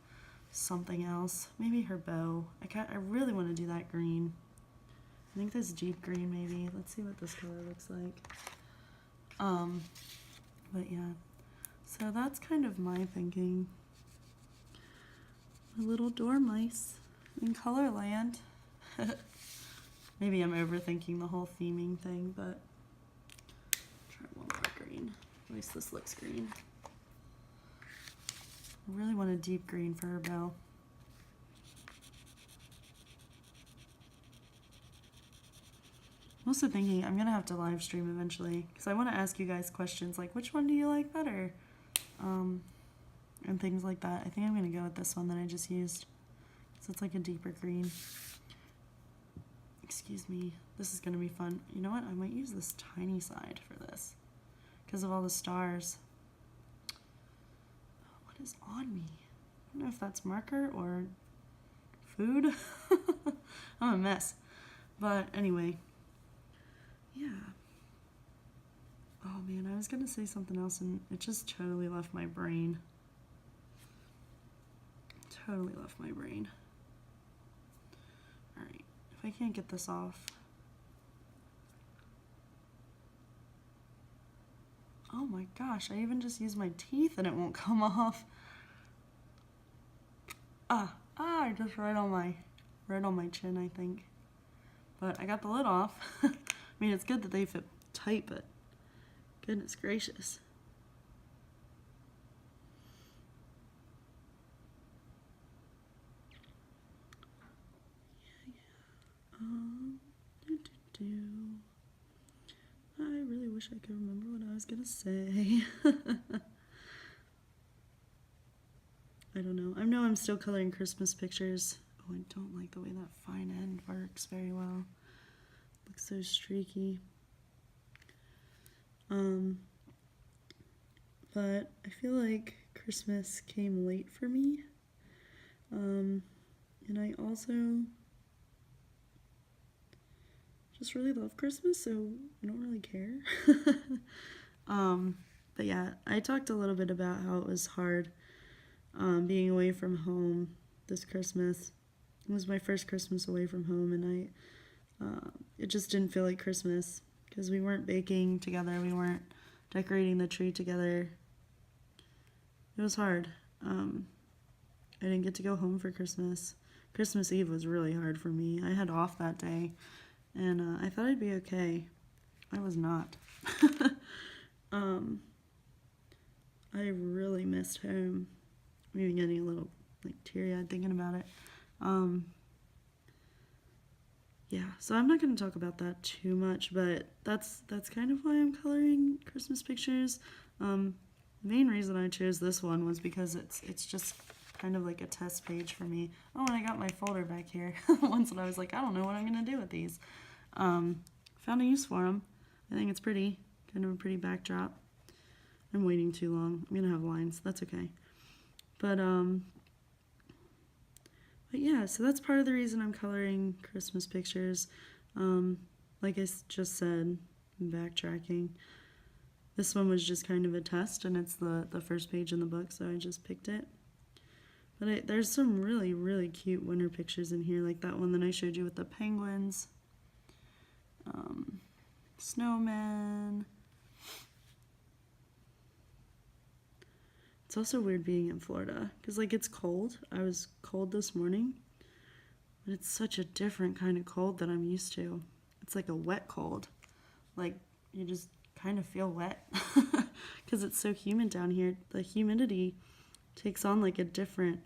something else. Maybe her bow. I really want to do that green. I think this deep green maybe. Let's see what this color looks like. But yeah, so that's kind of my thinking. My little dormice in Colorland. Maybe I'm overthinking the whole theming thing, but try one more green. At least this looks green. I really want a deep green for her bow. I'm also thinking I'm gonna have to live stream eventually because I want to ask you guys questions like which one do you like better, and things like that. I think I'm gonna go with this one that I just used, so it's like a deeper green. Excuse me. This is gonna be fun. You know what? I might use this tiny side for this because of all the stars. What is on me? I don't know if that's marker or food. I'm a mess. But anyway. Yeah. Oh man, I was gonna say something else and it just totally left my brain. Totally left my brain. Alright, if I can't get this off. Oh my gosh, I even just used my teeth and it won't come off. Just right on my chin, I think. But I got the lid off. I mean, it's good that they fit tight, but goodness gracious. I really wish I could remember what I was gonna say. I don't know. I know I'm still coloring Christmas pictures. Oh, I don't like the way that fine end works very well. Looks so streaky. But I feel like Christmas came late for me. And I also just really love Christmas, so I don't really care. But yeah, I talked a little bit about how it was hard being away from home this Christmas. It was my first Christmas away from home, and it just didn't feel like Christmas because we weren't baking together, we weren't decorating the tree together. It was hard. I didn't get to go home for Christmas. Christmas Eve was really hard for me. I had off that day, and I thought I'd be okay. I was not. I really missed home. I'm even getting a little like teary-eyed thinking about it. Yeah, so I'm not going to talk about that too much, but that's kind of why I'm coloring Christmas pictures. The main reason I chose this one was because it's just kind of like a test page for me. Oh, and I got my folder back here. Once and I was like, I don't know what I'm going to do with these. Found a use for them. I think it's pretty, kind of a pretty backdrop. I'm waiting too long. I'm going to have lines. That's okay. But yeah, so that's part of the reason I'm coloring Christmas pictures. Like I just said, I'm backtracking. This one was just kind of a test, and it's the first page in the book, so I just picked it. But there's some really, really cute winter pictures in here, like that one that I showed you with the penguins, snowmen. It's also weird being in Florida because like it's cold. I was cold this morning, but it's such a different kind of cold that I'm used to. It's like a wet cold. Like you just kind of feel wet because it's so humid down here. The humidity takes on like a different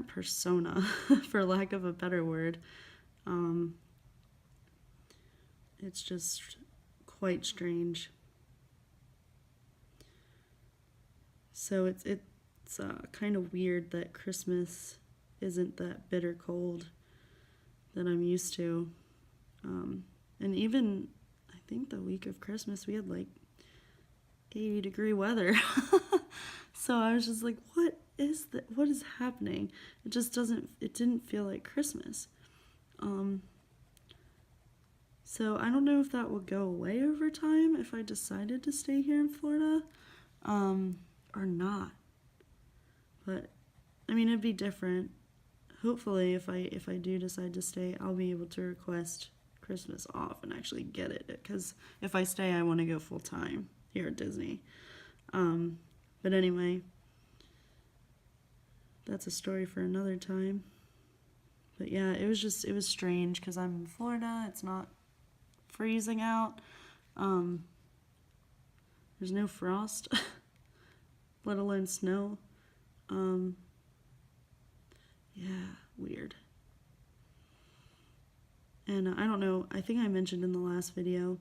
persona, for lack of a better word. It's just quite strange. So it's kind of weird that Christmas isn't that bitter cold that I'm used to. And even, I think the week of Christmas, we had like 80-degree weather. So I was just like, what is that? What is happening? It didn't feel like Christmas. So I don't know if that will go away over time if I decided to stay here in Florida. Or not. But I mean, it'd be different. hopefully if I do decide to stay, I'll be able to request Christmas off and actually get it, because if I stay, I want to go full time here at Disney. But anyway, that's a story for another time. But yeah, it was strange because I'm in Florida. It's not freezing out. There's no frost, let alone snow. Yeah, weird. And I don't know, I think I mentioned in the last video,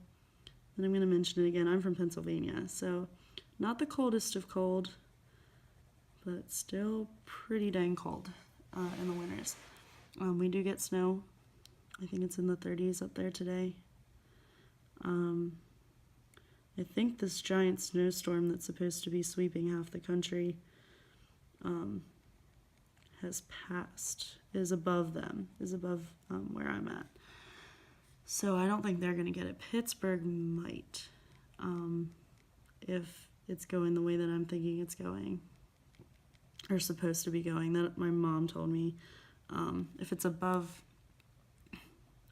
and I'm going to mention it again, I'm from Pennsylvania, so not the coldest of cold, but still pretty dang cold in the winters. We do get snow. I think it's in the 30s up there today. I think this giant snowstorm that's supposed to be sweeping half the country has passed, is above where I'm at. So I don't think they're going to get it. Pittsburgh might, if it's going the way that I'm thinking it's going, or supposed to be going, that my mom told me. If it's above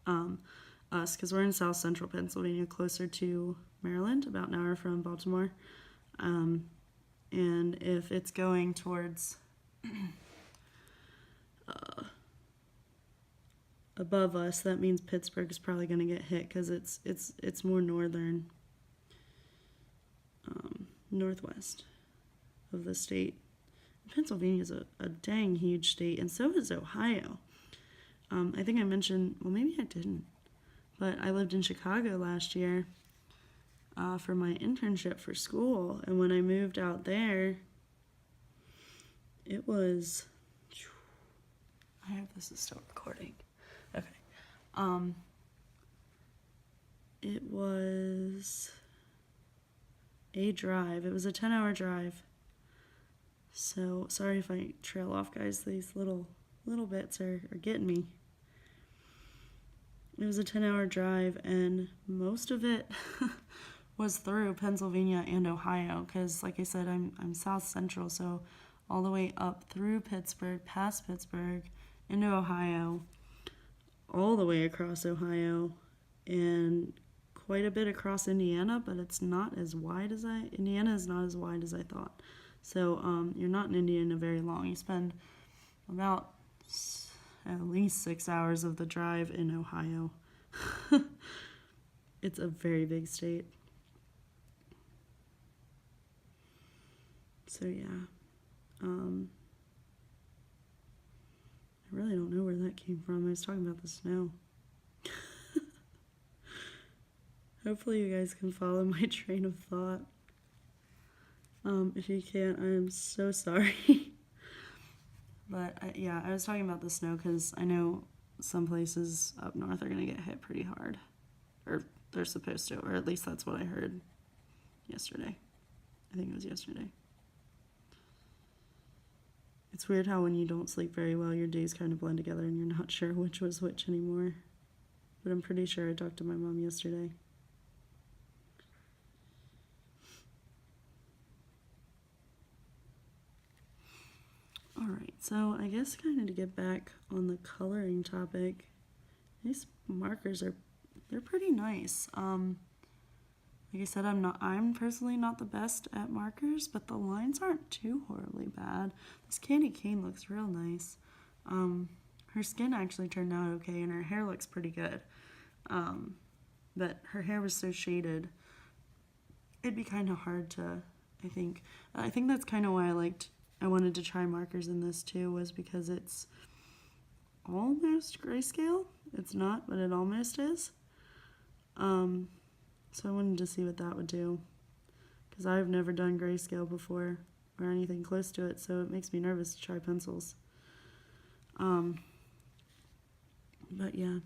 us, because we're in south central Pennsylvania, closer to Maryland, about an hour from Baltimore, and if it's going towards above us, that means Pittsburgh is probably going to get hit, because it's more northern, northwest of the state. Pennsylvania is a dang huge state, and so is Ohio. I think I mentioned, well, maybe I didn't, but I lived in Chicago last year for my internship for school, and when I moved out there, it was, I hope this is still recording. Okay. It was a drive. It was a 10-hour drive. So, sorry if I trail off, guys. These little bits are getting me. It was a 10-hour drive, and most of it was through Pennsylvania and Ohio, because, like I said, I'm south central, so all the way up through Pittsburgh, past Pittsburgh, into Ohio, all the way across Ohio, and quite a bit across Indiana, but it's not as wide as Indiana is not as wide as I thought. So you're not in Indiana very long. You spend about at least 6 hours of the drive in Ohio. It's a very big state. So yeah. I really don't know where that came from. I was talking about the snow. Hopefully you guys can follow my train of thought. If you can't, I am so sorry. But yeah, I was talking about the snow because I know some places up north are going to get hit pretty hard. Or they're supposed to, or at least that's what I heard yesterday. I think it was yesterday. It's weird how when you don't sleep very well, your days kind of blend together and you're not sure which was which anymore. But I'm pretty sure I talked to my mom yesterday. Alright, so I guess kind of to get back on the coloring topic, these markers they're pretty nice. Like I said, I'm personally not the best at markers, but the lines aren't too horribly bad. This candy cane looks real nice. Her skin actually turned out okay, and her hair looks pretty good. But her hair was so shaded, it'd be kind of hard to, I think that's kind of why I wanted to try markers in this too, was because it's almost grayscale. It's not, but it almost is. So I wanted to see what that would do, because I've never done grayscale before or anything close to it, so it makes me nervous to try pencils. But yeah,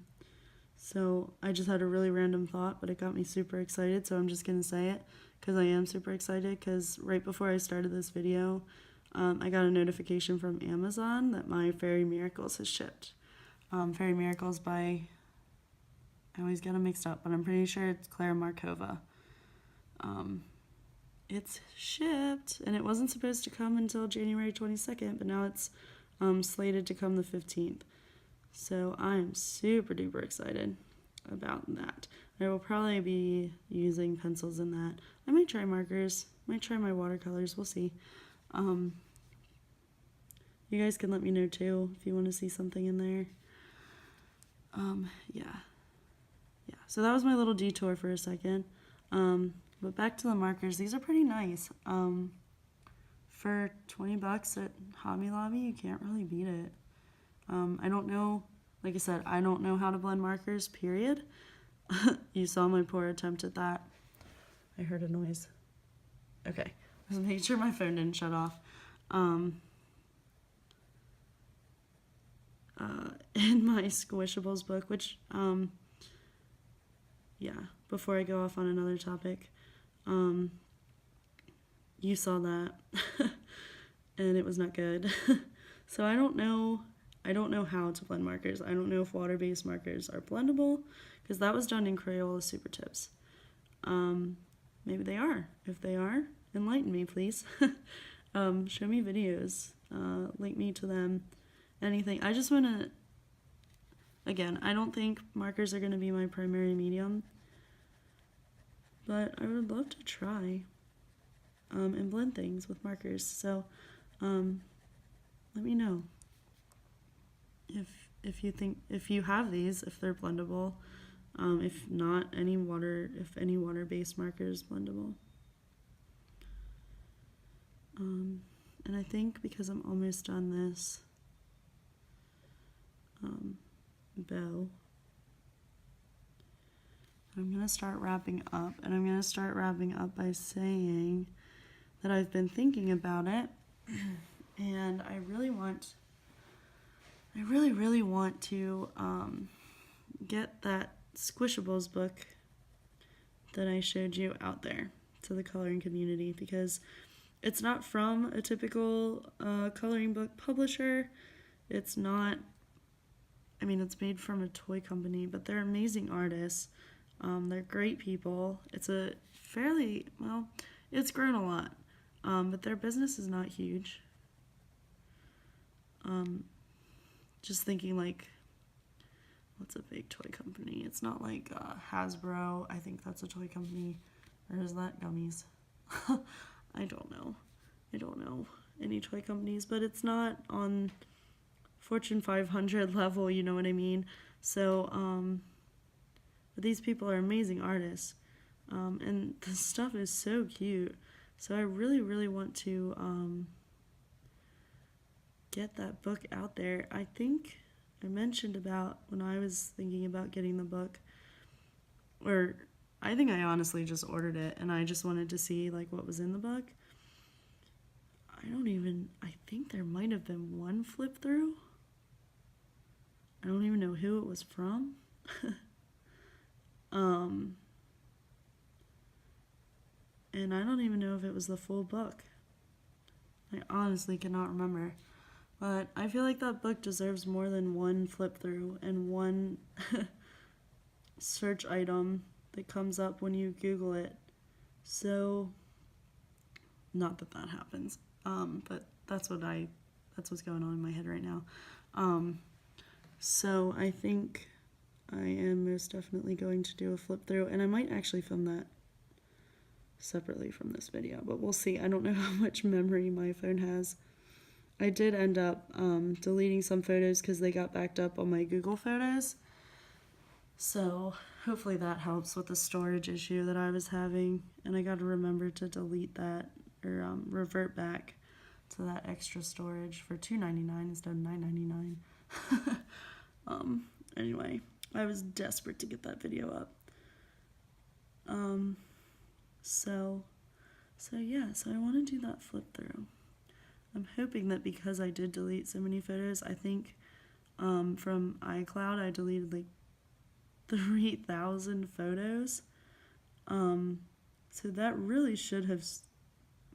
so I just had a really random thought, but it got me super excited, so I'm just going to say it, because I am super excited, because right before I started this video, I got a notification from Amazon that my Fairy Miracles has shipped. Fairy Miracles by, I always get them mixed up, but I'm pretty sure it's Claire Markova. It's shipped, and it wasn't supposed to come until January 22nd, but now it's slated to come the 15th. So I'm super duper excited about that. I will probably be using pencils in that. I might try markers, might try my watercolors, we'll see. You guys can let me know too if you want to see something in there. Yeah. So that was my little detour for a second. But back to the markers. These are pretty nice. For $20 at Hobby Lobby, you can't really beat it. I don't know, like I said, I don't know how to blend markers, period. You saw my poor attempt at that. I heard a noise. Okay, just make sure my phone didn't shut off. In my Squishables book, which, yeah, before I go off on another topic, you saw that, and it was not good. So I don't know how to blend markers. I don't know if water-based markers are blendable, because that was done in Crayola Super Tips. Maybe they are. If they are, enlighten me, please. Show me videos, link me to them, anything. I just want to, again, I don't think markers are going to be my primary medium, but I would love to try and blend things with markers. So let me know if you think, if you have these, if they're blendable. If not, any water-based marker is blendable. And I think because I'm almost done this bow, I'm going to start wrapping up, and I'm going to start wrapping up by saying that I've been thinking about it, and I really want to get that Squishables book that I showed you out there to the coloring community, because it's not from a typical coloring book publisher. It's not, I mean, it's made from a toy company, but they're amazing artists. They're great people. It's a fairly, well, it's grown a lot, but their business is not huge. Just thinking, like, what's a big toy company? It's not like Hasbro. I think that's a toy company. Or is that gummies? I don't know any toy companies, but it's not on Fortune 500 level, you know what I mean? So, but these people are amazing artists, and the stuff is so cute. So I really want to get that book out there. I think I mentioned about when I was thinking about getting the book, or I think I honestly just ordered it, and I just wanted to see like what was in the book. I think there might have been one flip through. I don't even know who it was from. And I don't even know if it was the full book. I honestly cannot remember. But I feel like that book deserves more than one flip through and one search item that comes up when you Google it. So, not that that happens, but that's what's going on in my head right now. So I think I am most definitely going to do a flip through, and I might actually film that separately from this video, but we'll see. I don't know how much memory my phone has. I did end up deleting some photos because they got backed up on my Google Photos. So hopefully that helps with the storage issue that I was having. And I got to remember to delete that, or revert back to that extra storage for $2.99 instead of $9.99. Anyway, I was desperate to get that video up. So I want to do that flip through. I'm hoping that because I did delete so many photos, I think from iCloud I deleted like 3,000 photos. So that really should have,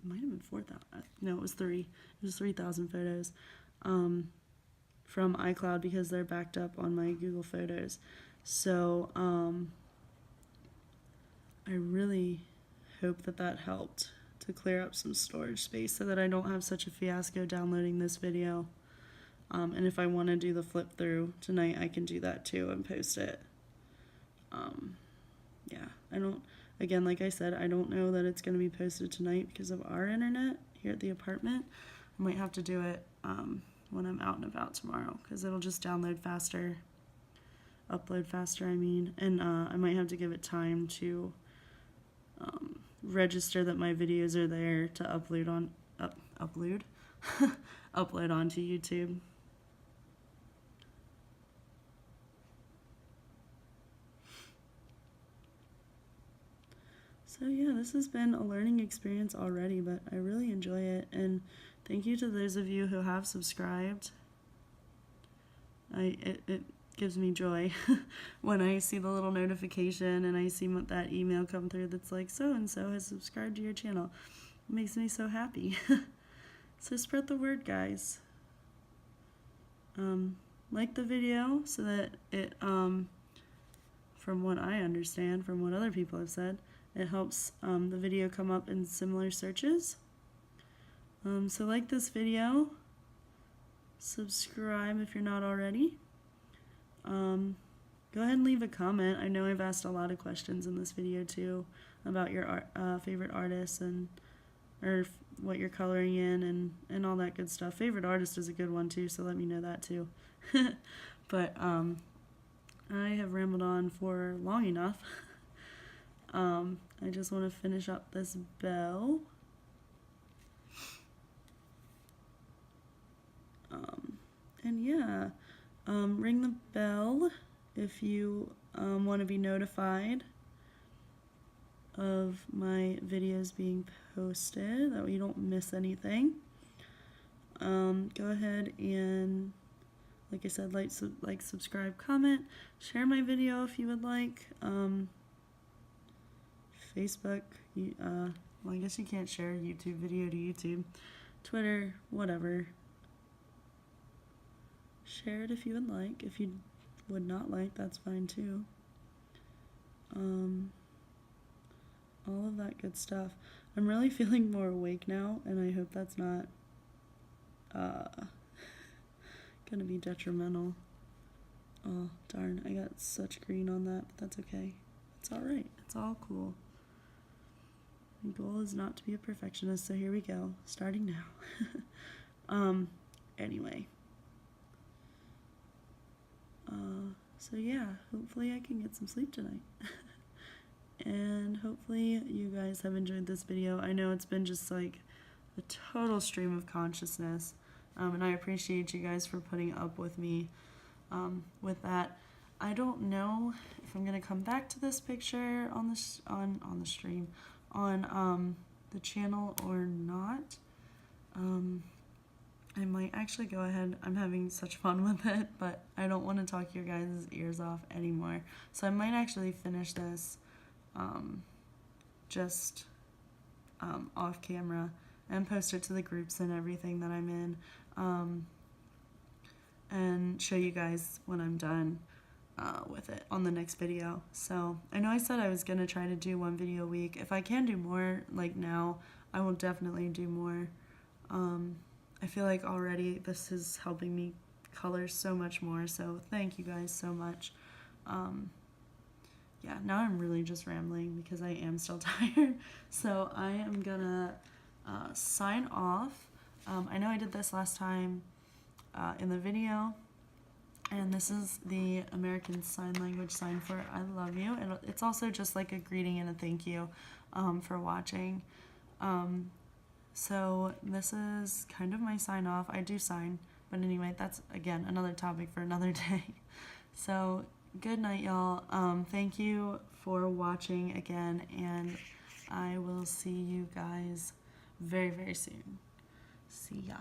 might have been 4,000. No, it was 3,000 photos from iCloud because they're backed up on my Google Photos. So I really hope that helped to clear up some storage space so that I don't have such a fiasco downloading this video. And if I want to do the flip through tonight, I can do that too and post it. Yeah, I don't, again, like I said, I don't know that it's going to be posted tonight because of our internet here at the apartment. I might have to do it when I'm out and about tomorrow because it'll just download faster, upload faster, I mean. And I might have to give it time to register that my videos are there to upload upload onto YouTube. So yeah, this has been a learning experience already, but I really enjoy it, and thank you to those of you who have subscribed. It gives me joy when I see the little notification and I see that email come through that's like, so and so has subscribed to your channel. It makes me so happy. So spread the word, guys. Like the video so that it, from what I understand, from what other people have said, it helps the video come up in similar searches. So like this video, subscribe if you're not already. Go ahead and leave a comment. I know I've asked a lot of questions in this video too about your favorite artists or what you're coloring in and all that good stuff. Favorite artist is a good one too, so let me know that too. But I have rambled on for long enough. I just want to finish up this bell. And yeah, ring the bell if you want to be notified of my videos being posted, that way you don't miss anything. Go ahead and, like I said, like, subscribe, comment, share my video if you would like. Facebook, well, I guess you can't share a YouTube video to YouTube. Twitter, whatever. Share it if you would like. If you would not like, that's fine too. All of that good stuff. I'm really feeling more awake now, and I hope that's not gonna be detrimental. Oh, darn, I got such green on that, but that's okay. It's alright. It's all cool. My goal is not to be a perfectionist, so here we go. Starting now. Anyway. So yeah, hopefully I can get some sleep tonight. And hopefully you guys have enjoyed this video. I know it's been just like a total stream of consciousness. And I appreciate you guys for putting up with me with that. I don't know if I'm gonna come back to this picture on the stream, on the channel or not. I might actually go ahead. I'm having such fun with it, but I don't want to talk your guys' ears off anymore. So I might actually finish this just off camera and post it to the groups and everything that I'm in, and show you guys when I'm done with it on the next video. So I know I said I was gonna try to do one video a week. If I can do more, like now, I will definitely do more. I feel like already this is helping me color so much more, so thank you guys so much. Yeah, now I'm really just rambling because I am still tired. So I am gonna sign off. I know I did this last time in the video, and this is the American Sign Language sign for I love you. It's also just like a greeting and a thank you for watching. So this is kind of my sign off. I do sign, but anyway, that's again another topic for another day. So good night, y'all. Thank you for watching again, and I will see you guys very, very soon. See ya.